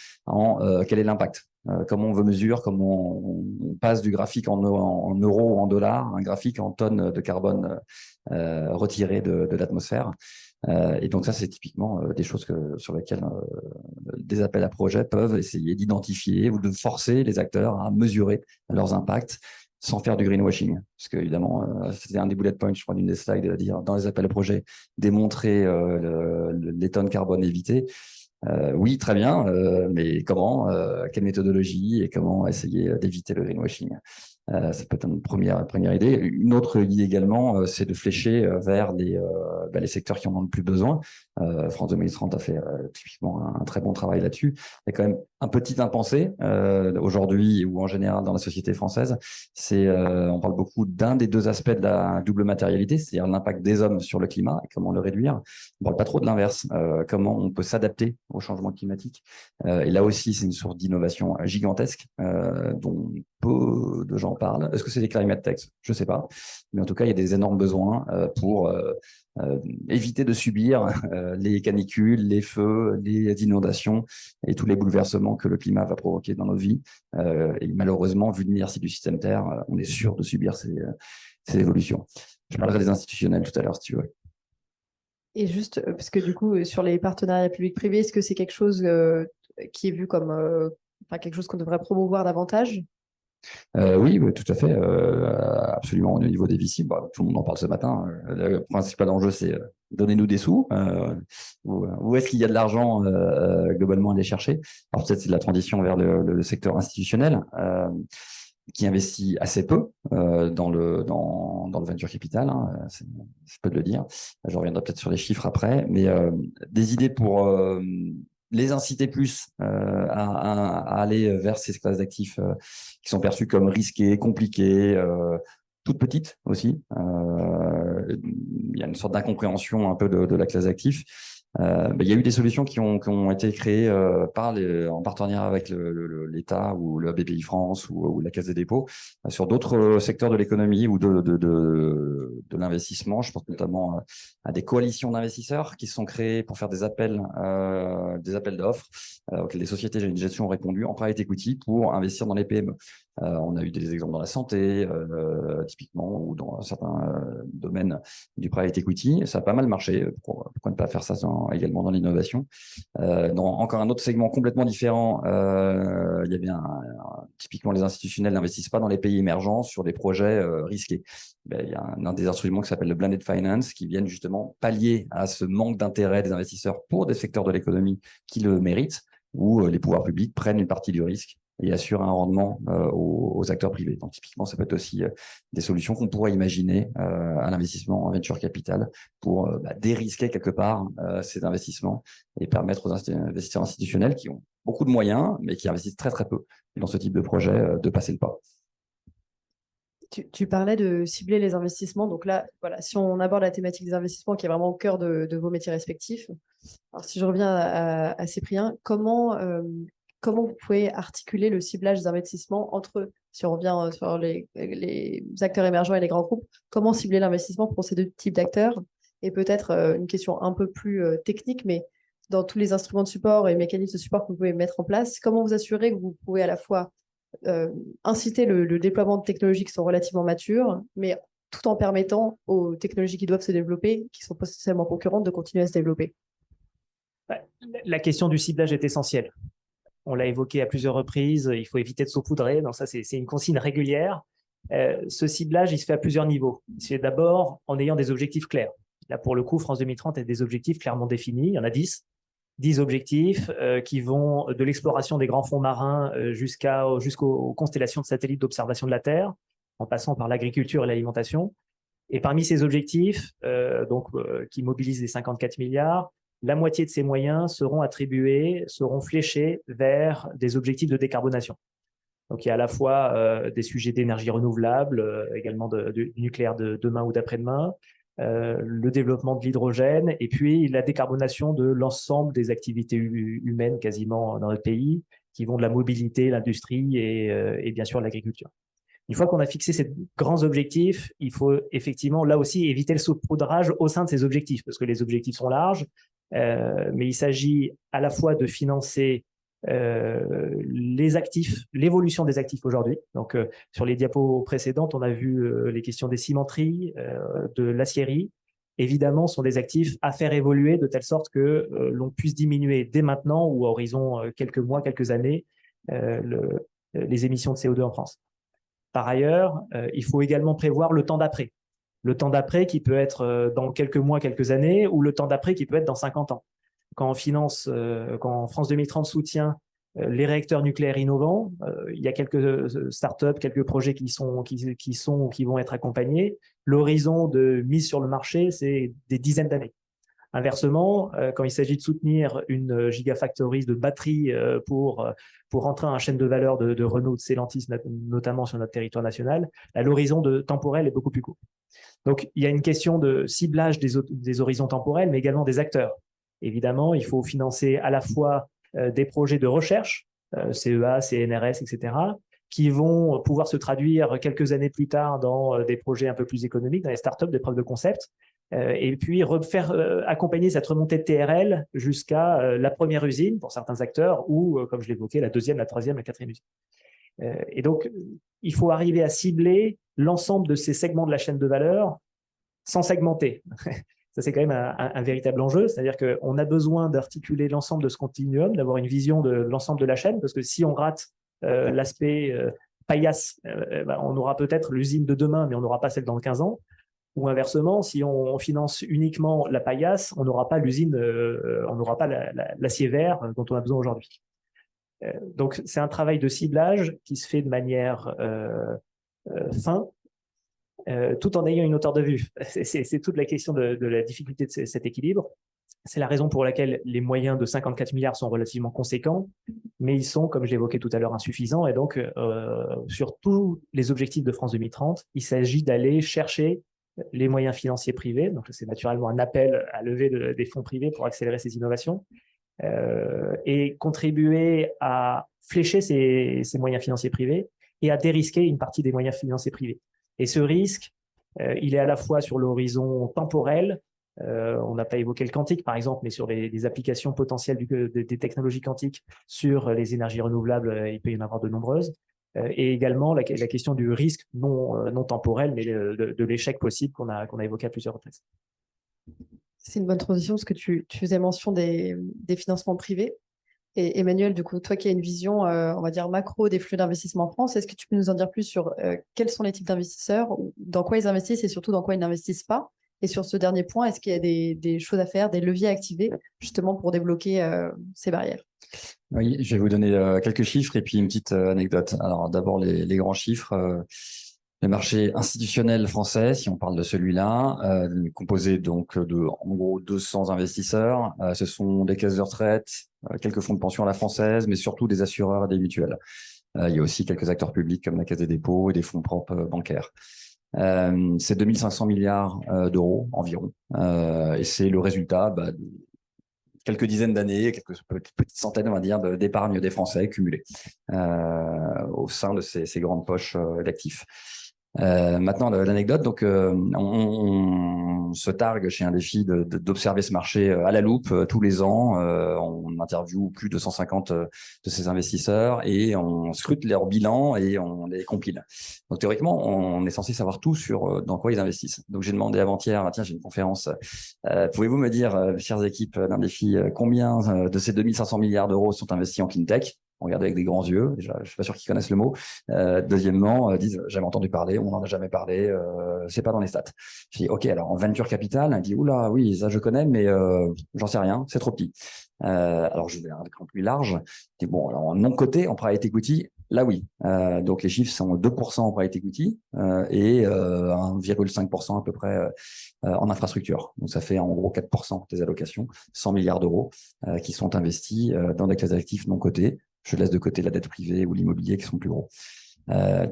Quel est l'impact? Comment on veut mesurer, comment on passe du graphique en euros ou en dollars, un graphique en tonnes de carbone retirées de l'atmosphère. Et donc ça, c'est typiquement des choses sur lesquelles des appels à projets peuvent essayer d'identifier ou de forcer les acteurs à mesurer leurs impacts sans faire du greenwashing. Parce que, évidemment, c'était un des bullet points, je crois, d'une des slides, de dire dans les appels à projets, démontrer les tonnes carbone évitées. Oui, très bien, mais comment, quelle méthodologie et comment essayer d'éviter le greenwashing? Ça peut être une première idée. Une autre idée également, c'est de flécher vers les secteurs qui en ont le plus besoin. France 2030 a fait typiquement un très bon travail là-dessus. Il y a quand même un petit impensé aujourd'hui ou en général dans la société française. On parle beaucoup d'un des deux aspects de la double matérialité, c'est-à-dire l'impact des hommes sur le climat et comment le réduire. On parle pas trop de l'inverse, comment on peut s'adapter au changement climatique. Et là aussi, c'est une source d'innovation gigantesque dont peu de gens parlent. Est-ce que c'est des climate techs? Je sais pas. Mais en tout cas, il y a des énormes besoins pour éviter de subir les canicules, les feux, les inondations et tous les bouleversements que le climat va provoquer dans nos vies. Et malheureusement, vu l'inertie du système Terre, on est sûr de subir ces évolutions. Je parlerai des institutionnels tout à l'heure, si tu veux. Et juste, parce que du coup, sur les partenariats publics-privés, est-ce que c'est quelque chose qui est vu comme quelque chose qu'on devrait promouvoir davantage? Oui, tout à fait, absolument. Au niveau des VC, tout le monde en parle ce matin. Le principal enjeu, c'est donnez-nous des sous. Où est-ce qu'il y a de l'argent globalement à aller chercher? Alors peut-être c'est de la transition vers le secteur institutionnel qui investit assez peu dans le venture capital, hein, c'est peu de le dire. Je reviendrai peut-être sur les chiffres après, mais des idées pour les inciter plus à aller vers ces classes d'actifs qui sont perçues comme risquées, compliquées, toutes petites aussi. Il y a une sorte d'incompréhension un peu de la classe d'actifs. Il y a eu des solutions qui ont été créées en partenariat avec l'État ou le BPI France ou la Caisse des dépôts sur d'autres secteurs de l'économie ou de l'investissement. Je pense notamment à des coalitions d'investisseurs qui se sont créées pour faire des appels d'offres auxquels les sociétés de gestion ont répondu en private equity pour investir dans les PME. On a eu des exemples dans la santé, typiquement, ou dans certains domaines du private equity. Ça a pas mal marché. Pourquoi ne pas faire ça également dans l'innovation? Dans encore un autre segment complètement différent, il y avait typiquement les institutionnels n'investissent pas dans les pays émergents sur des projets risqués. Il y a un des instruments qui s'appelle le blended finance qui viennent justement pallier à ce manque d'intérêt des investisseurs pour des secteurs de l'économie qui le méritent. où les pouvoirs publics prennent une partie du risque et assurent un rendement aux acteurs privés. Donc, typiquement, ça peut être aussi des solutions qu'on pourrait imaginer à l'investissement en venture capital pour dérisquer quelque part ces investissements et permettre aux investisseurs institutionnels qui ont beaucoup de moyens, mais qui investissent très, très peu dans ce type de projet, de passer le pas. Tu parlais de cibler les investissements. Donc là, voilà, si on aborde la thématique des investissements qui est vraiment au cœur de vos métiers respectifs, alors si je reviens à Cyprien, comment vous pouvez articuler le ciblage des investissements entre, si on revient sur les acteurs émergents et les grands groupes, comment cibler l'investissement pour ces deux types d'acteurs? Et peut-être une question un peu plus technique, mais dans tous les instruments de support et mécanismes de support que vous pouvez mettre en place, comment vous assurer que vous pouvez à la fois inciter le déploiement de technologies qui sont relativement matures, mais tout en permettant aux technologies qui doivent se développer, qui sont potentiellement concurrentes, de continuer à se développer? La question du ciblage est essentielle. On l'a évoqué à plusieurs reprises, il faut éviter de saupoudrer, donc ça c'est une consigne régulière. Ce ciblage, il se fait à plusieurs niveaux. Il se fait d'abord en ayant des objectifs clairs. Là, pour le coup, France 2030 a des objectifs clairement définis, il y en a 10 objectifs qui vont de l'exploration des grands fonds marins jusqu'aux constellations de satellites d'observation de la Terre, en passant par l'agriculture et l'alimentation. Et parmi ces objectifs, qui mobilisent les 54 milliards, la moitié de ces moyens seront fléchés vers des objectifs de décarbonation. Donc, il y a à la fois des sujets d'énergie renouvelable, également du nucléaire de demain ou d'après-demain, le développement de l'hydrogène et puis la décarbonation de l'ensemble des activités humaines quasiment dans notre pays, qui vont de la mobilité, l'industrie et bien sûr l'agriculture. Une fois qu'on a fixé ces grands objectifs, il faut effectivement là aussi éviter le saupoudrage au sein de ces objectifs, parce que les objectifs sont larges, mais il s'agit à la fois de financer les actifs, l'évolution des actifs aujourd'hui. Donc, sur les diapos précédentes, on a vu les questions des cimenteries, de l'aciérie. Évidemment, ce sont des actifs à faire évoluer de telle sorte que l'on puisse diminuer dès maintenant ou à horizon quelques mois, quelques années, les émissions de CO2 en France. Par ailleurs, il faut également prévoir le temps d'après. Le temps d'après qui peut être dans quelques mois, quelques années, ou le temps d'après qui peut être dans 50 ans. Quand France 2030 soutient les réacteurs nucléaires innovants, il y a quelques startups, quelques projets qui vont être accompagnés. L'horizon de mise sur le marché, c'est des dizaines d'années. Inversement, quand il s'agit de soutenir une gigafactory de batteries pour rentrer dans la chaîne de valeur de Renault, de Stellantis, notamment sur notre territoire national, l'horizon temporel est beaucoup plus court. Donc, il y a une question de ciblage des horizons temporels, mais également des acteurs. Évidemment, il faut financer à la fois des projets de recherche, CEA, CNRS, etc., qui vont pouvoir se traduire quelques années plus tard dans des projets un peu plus économiques, dans les startups, des preuves de concept, et puis faire accompagner cette remontée de TRL jusqu'à la première usine pour certains acteurs, ou, comme je l'évoquais, la deuxième, la troisième, la quatrième usine. Et donc, il faut arriver à cibler l'ensemble de ces segments de la chaîne de valeur sans segmenter. Ça, c'est quand même un véritable enjeu, c'est-à-dire qu'on a besoin d'articuler l'ensemble de ce continuum, d'avoir une vision de l'ensemble de la chaîne, parce que si on rate l'aspect paillasse, on aura peut-être l'usine de demain, mais on n'aura pas celle dans 15 ans. Ou inversement, si on finance uniquement la paillasse, on n'aura pas l'usine, on n'aura pas l'acier vert dont on a besoin aujourd'hui. Donc, c'est un travail de ciblage qui se fait de manière fin, tout en ayant une hauteur de vue. C'est toute la question de la difficulté de cet équilibre. C'est la raison pour laquelle les moyens de 54 milliards sont relativement conséquents, mais ils sont, comme je l'évoquais tout à l'heure, insuffisants. Et donc, sur tous les objectifs de France 2030, il s'agit d'aller chercher les moyens financiers privés. Donc, c'est naturellement un appel à lever des fonds privés pour accélérer ces innovations et contribuer à flécher ces moyens financiers privés et à dérisquer une partie des moyens financiers privés. Et ce risque, il est à la fois sur l'horizon temporel. On n'a pas évoqué le quantique, par exemple, mais sur les applications potentielles des technologies quantiques sur les énergies renouvelables, il peut y en avoir de nombreuses. Et également la question du risque non temporel, mais de l'échec possible qu'on a évoqué à plusieurs reprises. C'est une bonne transition parce que tu faisais mention des financements privés. Et Emmanuel, du coup, toi qui as une vision, on va dire, macro des flux d'investissement en France, est-ce que tu peux nous en dire plus sur quels sont les types d'investisseurs, dans quoi ils investissent et surtout dans quoi ils n'investissent pas? Et sur ce dernier point, est-ce qu'il y a des choses à faire, des leviers à activer, justement pour débloquer ces barrières? Oui, je vais vous donner quelques chiffres et puis une petite anecdote. Alors d'abord les grands chiffres. Le marché institutionnel français, si on parle de celui-là, composé donc de en gros 200 investisseurs. Ce sont des caisses de retraite, quelques fonds de pension à la française, mais surtout des assureurs et des mutuelles. Il y a aussi quelques acteurs publics comme la Caisse des dépôts et des fonds propres bancaires. C'est 2500 milliards d'euros environ. Et c'est le résultat de quelques dizaines d'années, quelques petites centaines, on va dire, d'épargne des Français cumulées au sein de ces grandes poches d'actifs. Maintenant, l'anecdote, donc on se targue chez Indéfi d'observer ce marché à la loupe tous les ans. On interviewe plus de 150 de ces investisseurs et on scrute leurs bilans et on les compile. Donc théoriquement, on est censé savoir tout sur dans quoi ils investissent. Donc j'ai demandé avant-hier, tiens, j'ai une conférence. Pouvez-vous me dire, chères équipes d'Indéfi, combien de ces 2500 milliards d'euros sont investis en clean tech? On regarde avec des grands yeux. Déjà, je suis pas sûr qu'ils connaissent le mot. Deuxièmement, disent jamais entendu parler, on n'en a jamais parlé, c'est pas dans les stats. Je dis ok, alors en venture capital, elle dit oula, oui, ça je connais, mais j'en sais rien, c'est trop petit. Alors je vais un peu plus large. Je dis bon, alors en non coté, en private equity, là oui. Donc les chiffres sont 2% en private equity et 1,5% à peu près en infrastructure. Donc ça fait en gros 4% des allocations, 100 milliards d'euros qui sont investis dans des classes d'actifs non cotés. Je laisse de côté la dette privée ou l'immobilier qui sont plus gros.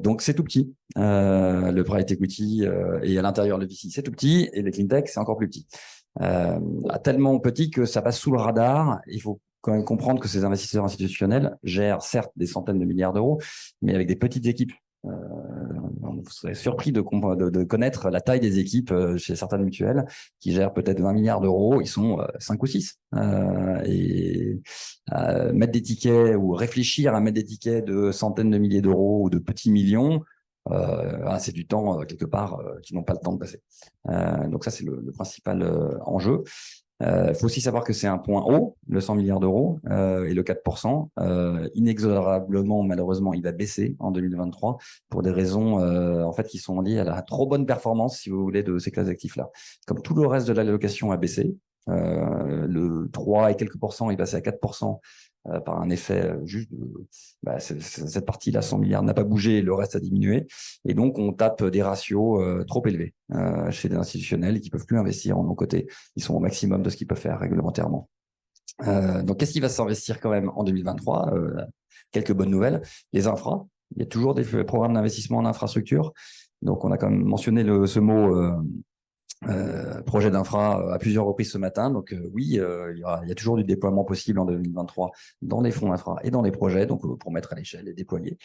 Donc c'est tout petit. Le private equity et à l'intérieur le VC, c'est tout petit et les clean tech, c'est encore plus petit. Tellement petit que ça passe sous le radar. Il faut quand même comprendre que ces investisseurs institutionnels gèrent certes des centaines de milliards d'euros, mais avec des petites équipes. Vous serez surpris de connaître la taille des équipes chez certaines mutuelles qui gèrent peut-être 20 milliards d'euros. Ils sont 5 ou 6. Et mettre des tickets ou réfléchir à mettre des tickets de centaines de milliers d'euros ou de petits millions, c'est du temps quelque part qui n'ont pas le temps de passer. Donc ça, c'est le principal enjeu. Il faut aussi savoir que c'est un point haut, le 100 milliards d'euros et le 4%. Inexorablement, malheureusement, il va baisser en 2023 pour des raisons en fait qui sont liées à la trop bonne performance, si vous voulez, de ces classes d'actifs-là. Comme tout le reste de l'allocation a baissé, le 3 et quelques pourcents est passé à 4%. Par un effet juste cette partie-là, 100 milliards, n'a pas bougé, le reste a diminué. Et donc, on tape des ratios trop élevés chez des institutionnels qui ne peuvent plus investir en non-coté. Ils sont au maximum de ce qu'ils peuvent faire réglementairement. Donc, qu'est-ce qui va s'investir quand même en 2023 Quelques bonnes nouvelles. Les infras. Il y a toujours des programmes d'investissement en infrastructure. Donc, on a quand même mentionné ce mot projet d'infra à plusieurs reprises ce matin. Donc oui, il y a toujours du déploiement possible en 2023 dans les fonds infra et dans les projets, donc pour mettre à l'échelle et déployer.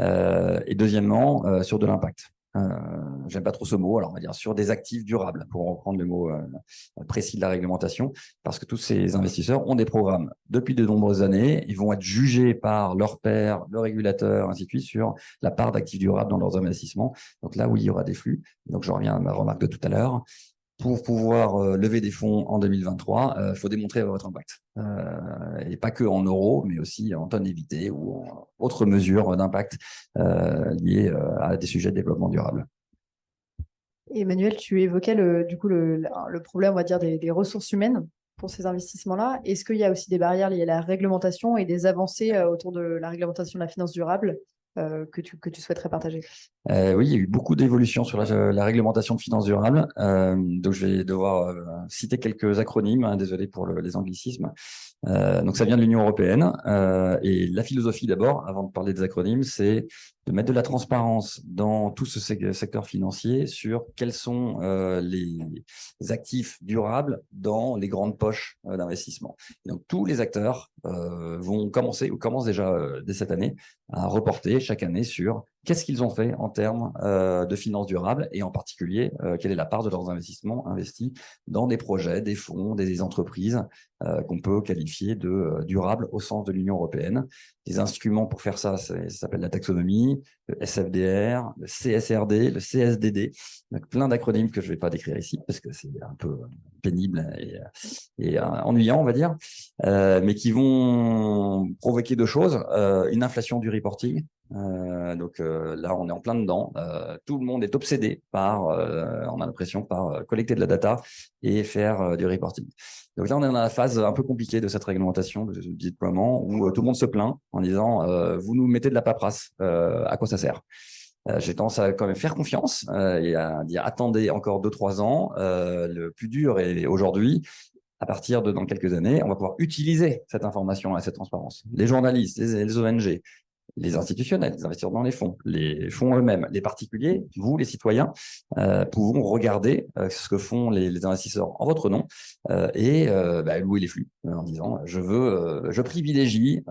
Et deuxièmement, sur de l'impact. J'aime pas trop ce mot, alors on va dire sur des actifs durables, pour reprendre le mot précis de la réglementation, parce que tous ces investisseurs ont des programmes depuis de nombreuses années, ils vont être jugés par leurs pairs, le régulateur, ainsi de suite, sur la part d'actifs durables dans leurs investissements. Donc là où il y aura des flux, donc je reviens à ma remarque de tout à l'heure, pour pouvoir lever des fonds en 2023, il faut démontrer votre impact. Et pas que en euros, mais aussi en tonnes évitées ou en autres mesures d'impact liées à des sujets de développement durable. Emmanuel, tu évoquais le problème, on va dire, des ressources humaines pour ces investissements-là. Est-ce qu'il y a aussi des barrières liées à la réglementation et des avancées autour de la réglementation de la finance durable que tu souhaiterais partager? Oui, il y a eu beaucoup d'évolutions sur la réglementation de finance durable. Donc, je vais devoir citer quelques acronymes, hein, désolé pour les anglicismes. Donc, ça vient de l'Union européenne. Et la philosophie d'abord, avant de parler des acronymes, c'est de mettre de la transparence dans tout ce secteur financier sur quels sont les actifs durables dans les grandes poches d'investissement. Donc, tous les acteurs vont commencer ou commencent déjà dès cette année à reporter chaque année sur qu'est-ce qu'ils ont fait en termes de finances durables et en particulier, quelle est la part de leurs investissements investis dans des projets, des fonds, des entreprises qu'on peut qualifier de durables au sens de l'Union européenne. Les instruments pour faire ça, ça s'appelle la taxonomie, le SFDR, le CSRD, le CSDD. Donc plein d'acronymes que je ne vais pas décrire ici parce que c'est un peu pénible et ennuyant, on va dire, mais qui vont provoquer deux choses. Une inflation du reporting. Donc là, on est en plein dedans. Tout le monde est obsédé par, on a l'impression, par collecter de la data et faire du reporting. Donc là, on est dans la phase un peu compliquée de cette réglementation, de déploiement, où tout le monde se plaint en disant vous nous mettez de la paperasse, à quoi ça sert? J'ai tendance à quand même faire confiance et à dire attendez encore 2-3 ans. Le plus dur est aujourd'hui. À partir de dans quelques années, on va pouvoir utiliser cette information et cette transparence. Les journalistes, les ONG, les institutionnels, les investisseurs dans les fonds eux-mêmes, les particuliers, vous, les citoyens, pouvons regarder ce que font les investisseurs en votre nom et louer les flux en disant je privilégie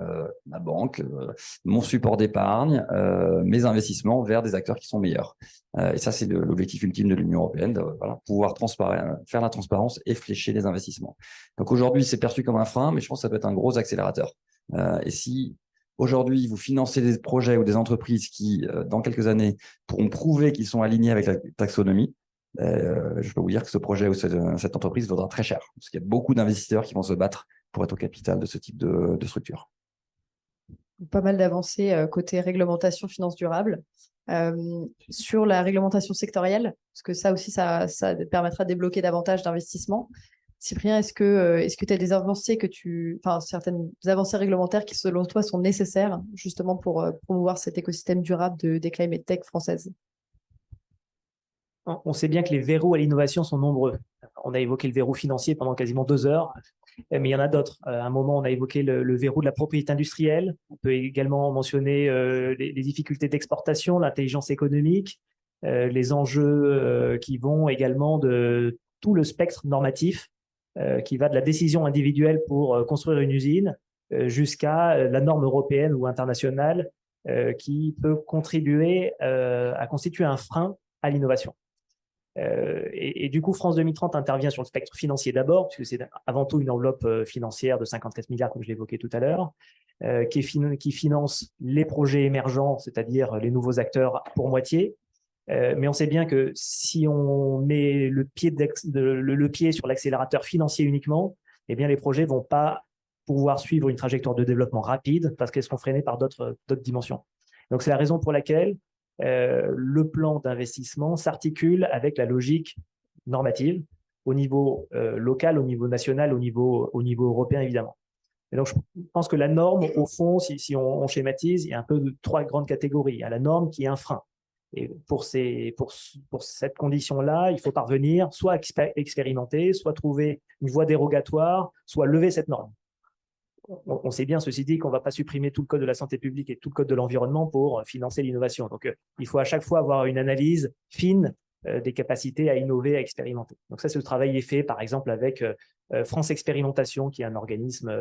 ma banque, mon support d'épargne, mes investissements vers des acteurs qui sont meilleurs. Et ça, c'est l'objectif ultime de l'Union européenne, de pouvoir faire la transparence et flécher les investissements. Donc aujourd'hui, c'est perçu comme un frein, mais je pense que ça peut être un gros accélérateur. Et si aujourd'hui, vous financez des projets ou des entreprises qui, dans quelques années, pourront prouver qu'ils sont alignés avec la taxonomie, je peux vous dire que ce projet ou cette entreprise vaudra très cher. Parce qu'il y a beaucoup d'investisseurs qui vont se battre pour être au capital de ce type de structure. Pas mal d'avancées côté réglementation finance durable. Sur la réglementation sectorielle, parce que ça aussi, ça permettra de débloquer davantage d'investissements. Cyprien, est-ce que tu as des avancées certaines avancées réglementaires qui, selon toi, sont nécessaires justement pour promouvoir cet écosystème durable des climate tech françaises? On sait bien que les verrous à l'innovation sont nombreux. On a évoqué le verrou financier pendant quasiment 2 heures, mais il y en a d'autres. À un moment, on a évoqué le verrou de la propriété industrielle. On peut également mentionner les difficultés d'exportation, l'intelligence économique, les enjeux qui vont également de tout le spectre normatif qui va de la décision individuelle pour construire une usine jusqu'à la norme européenne ou internationale qui peut contribuer à constituer un frein à l'innovation. Et du coup, France 2030 intervient sur le spectre financier d'abord, puisque c'est avant tout une enveloppe financière de 54 milliards, comme je l'évoquais tout à l'heure, qui finance les projets émergents, c'est-à-dire les nouveaux acteurs pour moitié. Mais on sait bien que si on met le pied sur l'accélérateur financier uniquement, eh bien les projets vont pas pouvoir suivre une trajectoire de développement rapide parce qu'elles seront freinées par d'autres dimensions. Donc c'est la raison pour laquelle le plan d'investissement s'articule avec la logique normative au niveau local, au niveau national, au niveau européen évidemment. Et donc je pense que la norme, au fond, si on schématise, il y a un peu de 3 grandes catégories. Il y a la norme qui est un frein. Et pour cette condition-là, il faut parvenir soit à expérimenter, soit trouver une voie dérogatoire, soit lever cette norme. On sait bien, ceci dit, qu'on ne va pas supprimer tout le code de la santé publique et tout le code de l'environnement pour financer l'innovation. Donc, il faut à chaque fois avoir une analyse fine des capacités à innover, à expérimenter. Donc ça, ce travail est fait, par exemple, avec France Expérimentation, qui est un organisme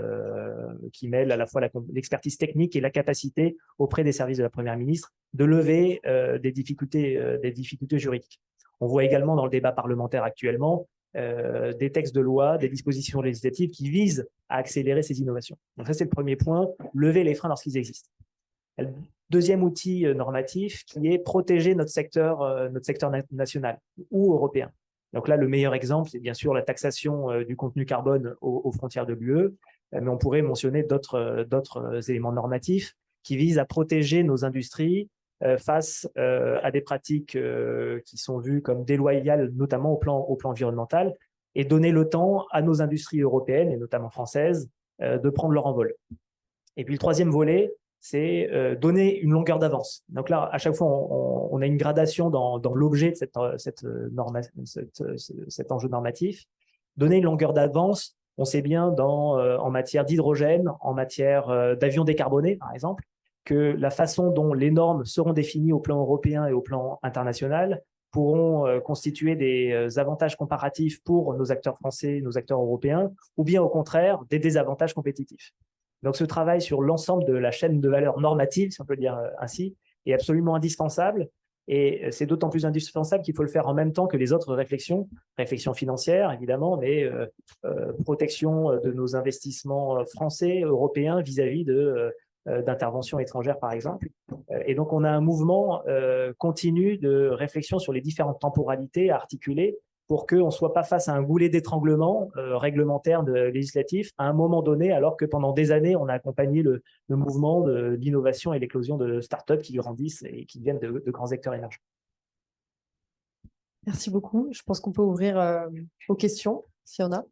qui mêle à la fois l'expertise technique et la capacité auprès des services de la Première ministre de lever des difficultés juridiques. On voit également dans le débat parlementaire actuellement des textes de loi, des dispositions législatives qui visent à accélérer ces innovations. Donc ça, c'est le premier point, lever les freins lorsqu'ils existent. Le deuxième outil normatif qui est protéger notre secteur national ou européen. Donc là, le meilleur exemple, c'est bien sûr la taxation du contenu carbone aux frontières de l'UE, mais on pourrait mentionner d'autres éléments normatifs qui visent à protéger nos industries face à des pratiques qui sont vues comme déloyales, notamment au plan environnemental, et donner le temps à nos industries européennes, et notamment françaises, de prendre leur envol. Et puis le troisième volet, c'est donner une longueur d'avance. Donc là, à chaque fois, on a une gradation dans l'objet de cet enjeu normatif. Donner une longueur d'avance, on sait bien en matière d'hydrogène, en matière d'avions décarbonés, par exemple, que la façon dont les normes seront définies au plan européen et au plan international pourront constituer des avantages comparatifs pour nos acteurs français, nos acteurs européens, ou bien au contraire, des désavantages compétitifs. Donc ce travail sur l'ensemble de la chaîne de valeur normative, si on peut le dire ainsi, est absolument indispensable. Et c'est d'autant plus indispensable qu'il faut le faire en même temps que les autres réflexions financières évidemment, mais protection de nos investissements français, européens vis-à-vis d'interventions étrangères par exemple. Et donc on a un mouvement continu de réflexion sur les différentes temporalités à articuler pour qu'on ne soit pas face à un goulet d'étranglement réglementaire législatif à un moment donné, alors que pendant des années, on a accompagné le mouvement d'innovation et l'éclosion de startups qui grandissent et qui deviennent de grands acteurs émergents. Merci beaucoup. Je pense qu'on peut ouvrir aux questions, s'il y en a.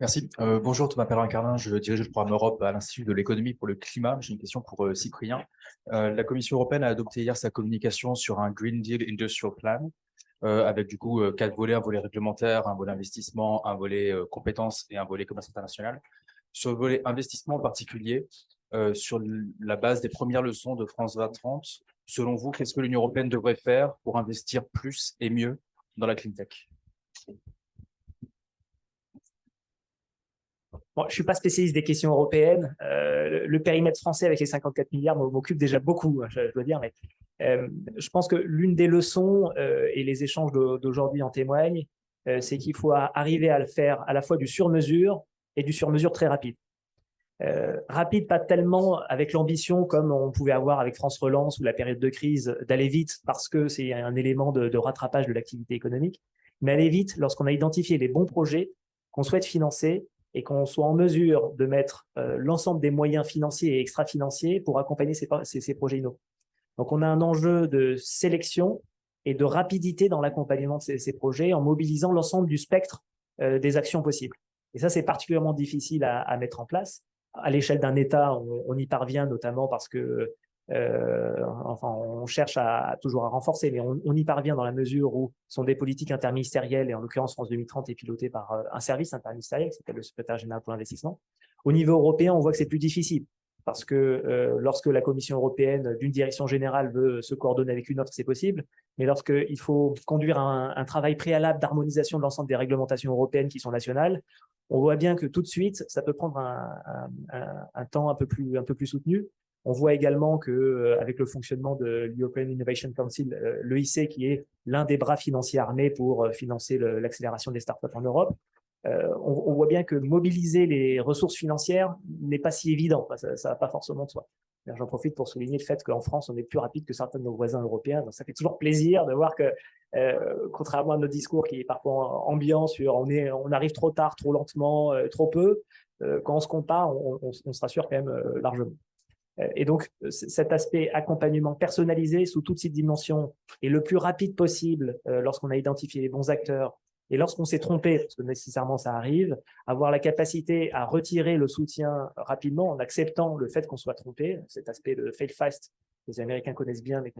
Merci. Bonjour, Thomas Perrin-Carlin, je dirige le programme Europe à l'Institut de l'économie pour le climat. J'ai une question pour Cyprien. La Commission européenne a adopté hier sa communication sur un Green Deal Industrial Plan, avec du coup 4 volets, un volet réglementaire, un volet investissement, un volet compétences et un volet commerce international. Sur le volet investissement en particulier, sur la base des premières leçons de France 2030, selon vous, qu'est-ce que l'Union européenne devrait faire pour investir plus et mieux dans la clean tech? Bon, je ne suis pas spécialiste des questions européennes. Le périmètre français avec les 54 milliards m'occupe déjà beaucoup, je dois dire. Mais je pense que l'une des leçons, et les échanges d'aujourd'hui en témoignent, c'est qu'il faut arriver à le faire à la fois du sur-mesure et du sur-mesure très rapide. Rapide, pas tellement avec l'ambition comme on pouvait avoir avec France Relance ou la période de crise d'aller vite parce que c'est un élément de rattrapage de l'activité économique, mais aller vite lorsqu'on a identifié les bons projets qu'on souhaite financer et qu'on soit en mesure de mettre l'ensemble des moyens financiers et extra-financiers pour accompagner ces projets innovants. Donc, on a un enjeu de sélection et de rapidité dans l'accompagnement de ces projets en mobilisant l'ensemble du spectre des actions possibles. Et ça, c'est particulièrement difficile à mettre en place. À l'échelle d'un État, on y parvient notamment parce que on cherche toujours à renforcer, mais on y parvient dans la mesure où ce sont des politiques interministérielles, et en l'occurrence France 2030 est pilotée par un service interministériel qui s'appelle le secrétaire général pour l'investissement. Au niveau européen, on voit que c'est plus difficile parce que lorsque la Commission européenne d'une direction générale veut se coordonner avec une autre, c'est possible, mais lorsqu'il faut conduire un travail préalable d'harmonisation de l'ensemble des réglementations européennes qui sont nationales, on voit bien que tout de suite, ça peut prendre un temps un peu plus soutenu. On voit également qu'avec le fonctionnement de l'European Innovation Council, l'EIC, qui est l'un des bras financiers armés pour financer l'accélération des startups en Europe, on voit bien que mobiliser les ressources financières n'est pas si évident. Ça va pas forcément de soi. J'en profite pour souligner le fait qu'en France, on est plus rapide que certains de nos voisins européens. Donc ça fait toujours plaisir de voir que, contrairement à notre discours qui est parfois ambiant sur on arrive trop tard, trop lentement, trop peu, quand on se compare, on se rassure quand même largement. Et donc, cet aspect accompagnement personnalisé sous toutes ses dimensions et le plus rapide possible lorsqu'on a identifié les bons acteurs et lorsqu'on s'est trompé, parce que nécessairement ça arrive, avoir la capacité à retirer le soutien rapidement en acceptant le fait qu'on soit trompé, cet aspect de fail fast, que les Américains connaissent bien, mais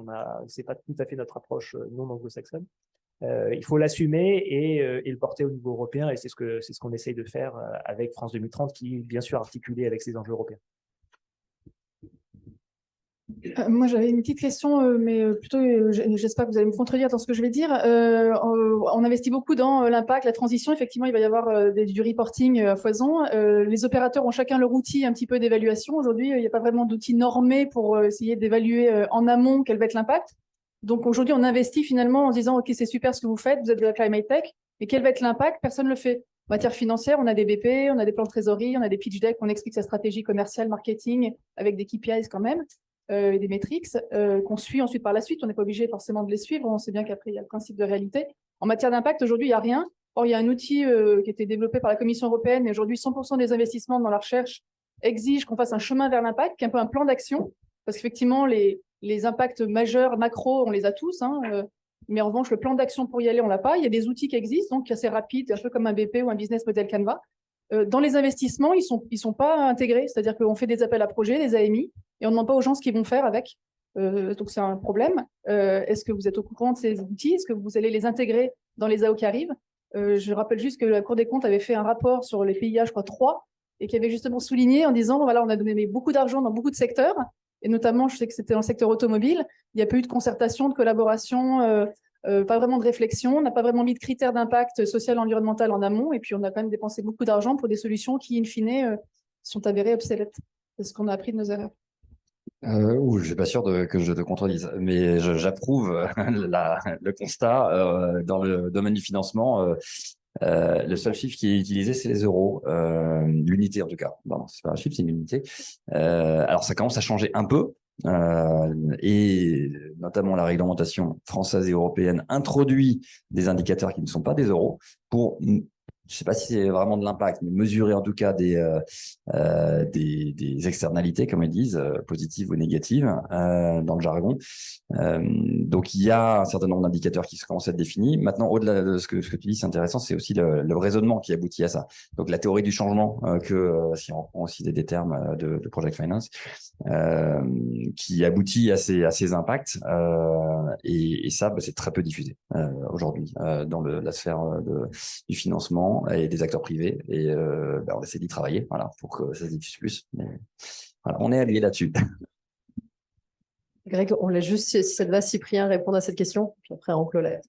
c'est pas tout à fait notre approche non anglo-saxonne. Il faut l'assumer et le porter au niveau européen, et c'est ce qu'on essaye de faire avec France 2030, qui est bien sûr articulé avec ces enjeux européens. Moi, j'avais une petite question, mais plutôt, j'espère que vous allez me contredire dans ce que je vais dire. On investit beaucoup dans l'impact, la transition. Effectivement, il va y avoir du reporting à foison. Les opérateurs ont chacun leur outil un petit peu d'évaluation. Aujourd'hui, il n'y a pas vraiment d'outil normé pour essayer d'évaluer en amont quel va être l'impact. Donc, aujourd'hui, on investit finalement en se disant, OK, c'est super ce que vous faites, vous êtes de la climate tech, mais quel va être l'impact? Personne ne le fait. En matière financière, on a des BP, on a des plans de trésorerie, on a des pitch decks, on explique sa stratégie commerciale, marketing, avec des KPIs quand même. Des métriques qu'on suit ensuite par la suite. On n'est pas obligé forcément de les suivre. On sait bien qu'après, il y a le principe de réalité. En matière d'impact, aujourd'hui, il n'y a rien. Or, il y a un outil qui a été développé par la Commission européenne et aujourd'hui, 100% des investissements dans la recherche exigent qu'on fasse un chemin vers l'impact, qui est un peu un plan d'action. Parce qu'effectivement, les impacts majeurs, macro, on les a tous. Mais en revanche, le plan d'action pour y aller, on l'a pas. Il y a des outils qui existent, donc assez rapides, un peu comme un BP ou un business model Canva. Dans les investissements, ils sont pas intégrés. C'est-à-dire qu'on fait des appels à projets, des AMI, et on ne demande pas aux gens ce qu'ils vont faire avec. Donc, c'est un problème. Est-ce que vous êtes au courant de ces outils? Est-ce que vous allez les intégrer dans les AO qui arrivent? Je rappelle juste que la Cour des comptes avait fait un rapport sur les PIA, je crois 3, et qui avait justement souligné en disant, voilà, on a donné beaucoup d'argent dans beaucoup de secteurs, et notamment, je sais que c'était dans le secteur automobile, il n'y a pas eu de concertation, de collaboration, pas vraiment de réflexion, on n'a pas vraiment mis de critères d'impact social et environnemental en amont, et puis on a quand même dépensé beaucoup d'argent pour des solutions qui, in fine, sont avérées obsolètes. C'est ce qu'on a appris de nos erreurs. Je suis pas sûr que je te contredise, mais j'approuve le constat dans le domaine du financement. Le seul chiffre qui est utilisé, c'est les euros, l'unité en tout cas. Bon, c'est pas un chiffre, c'est une unité. Alors ça commence à changer un peu. Et notamment la réglementation française et européenne introduit des indicateurs qui ne sont pas des euros pour, je sais pas si c'est vraiment de l'impact, mais mesurer en tout cas des externalités, comme ils disent, positives ou négatives dans le jargon. Donc il y a un certain nombre d'indicateurs qui commencent à être définis. Maintenant, au-delà de ce que tu dis, c'est intéressant, c'est aussi le raisonnement qui aboutit à ça. Donc la théorie du changement, si on reprend aussi des termes de Project Finance, qui aboutit à ces impacts. Et ça, c'est très peu diffusé aujourd'hui dans la sphère du financement et des acteurs privés. Et on essaie d'y travailler, voilà, pour que ça se diffuse plus. Mais, voilà, on est alliés là-dessus. Greg, on laisse juste, si ça te va, Cyprien, répondre à cette question, puis après on clôt la...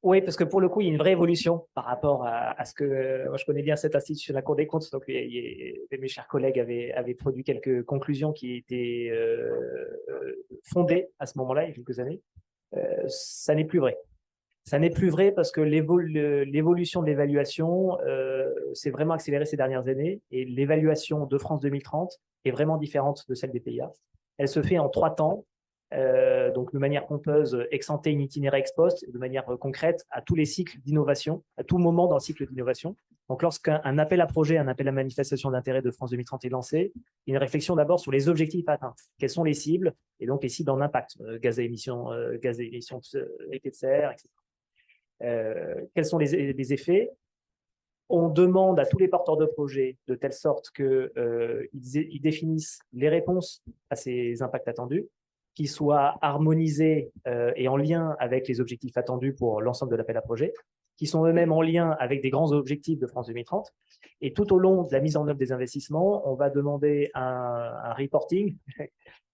Oui, parce que pour le coup, il y a une vraie évolution par rapport à ce que moi je connais bien cet institut sur la Cour des comptes. Donc, mes chers collègues avaient produit quelques conclusions qui étaient fondées à ce moment-là, il y a quelques années. Ça n'est plus vrai. Ça n'est plus vrai parce que l'évolution de l'évaluation s'est vraiment accélérée ces dernières années et l'évaluation de France 2030 est vraiment différente de celle des PIA. Elle se fait en 3 temps. Donc de manière pompeuse, ex ante, in itinere, ex post, de manière concrète à tous les cycles d'innovation, à tout moment dans le cycle d'innovation. Donc lorsqu'un appel à projet, un appel à manifestation d'intérêt de France 2030 est lancé, il y a une réflexion d'abord sur les objectifs à atteindre. Quelles sont les cibles et donc les cibles en impact, gaz à émissions d'effet de serre, etc. Quels sont les effets? On demande à tous les porteurs de projets de telle sorte qu'ils définissent les réponses à ces impacts attendus, qui soient harmonisés et en lien avec les objectifs attendus pour l'ensemble de l'appel à projet, qui sont eux-mêmes en lien avec des grands objectifs de France 2030. Et tout au long de la mise en œuvre des investissements, on va demander un reporting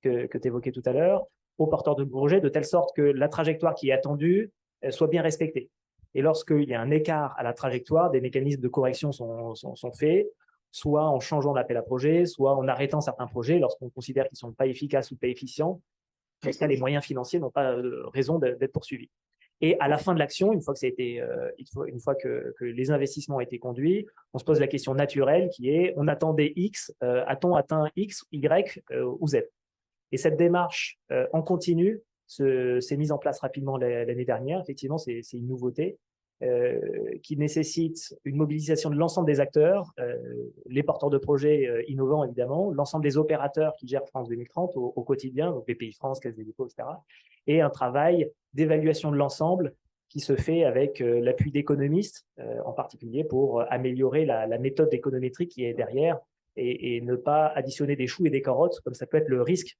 que tu évoquais tout à l'heure aux porteurs de projet, de telle sorte que la trajectoire qui est attendue soit bien respectée. Et lorsqu'il y a un écart à la trajectoire, des mécanismes de correction sont faits, soit en changeant l'appel à projet, soit en arrêtant certains projets lorsqu'on considère qu'ils ne sont pas efficaces ou pas efficients. Dans ce cas, les moyens financiers n'ont pas raison d'être poursuivis. Et à la fin de l'action, une fois que les investissements ont été conduits, on se pose la question naturelle qui est on attendait X, a-t-on atteint X, Y ou Z? Et cette démarche en continu s'est mise en place rapidement l'année dernière. Effectivement, c'est une nouveauté qui nécessite une mobilisation de l'ensemble des acteurs, les porteurs de projets innovants évidemment, l'ensemble des opérateurs qui gèrent France 2030 au quotidien, donc BPI France, Caisse des dépôts, etc. Et un travail d'évaluation de l'ensemble qui se fait avec l'appui d'économistes en particulier pour améliorer la méthode d'économétrie qui est derrière et ne pas additionner des choux et des carottes comme ça peut être le risque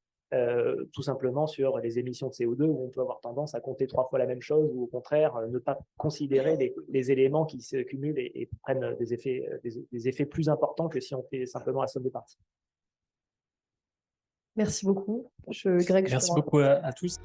tout simplement sur les émissions de CO2 où on peut avoir tendance à compter 3 fois la même chose ou au contraire ne pas considérer les éléments qui se cumulent et prennent des effets plus importants que si on fait simplement la somme des parties. Merci beaucoup. Greg, Merci beaucoup à tous.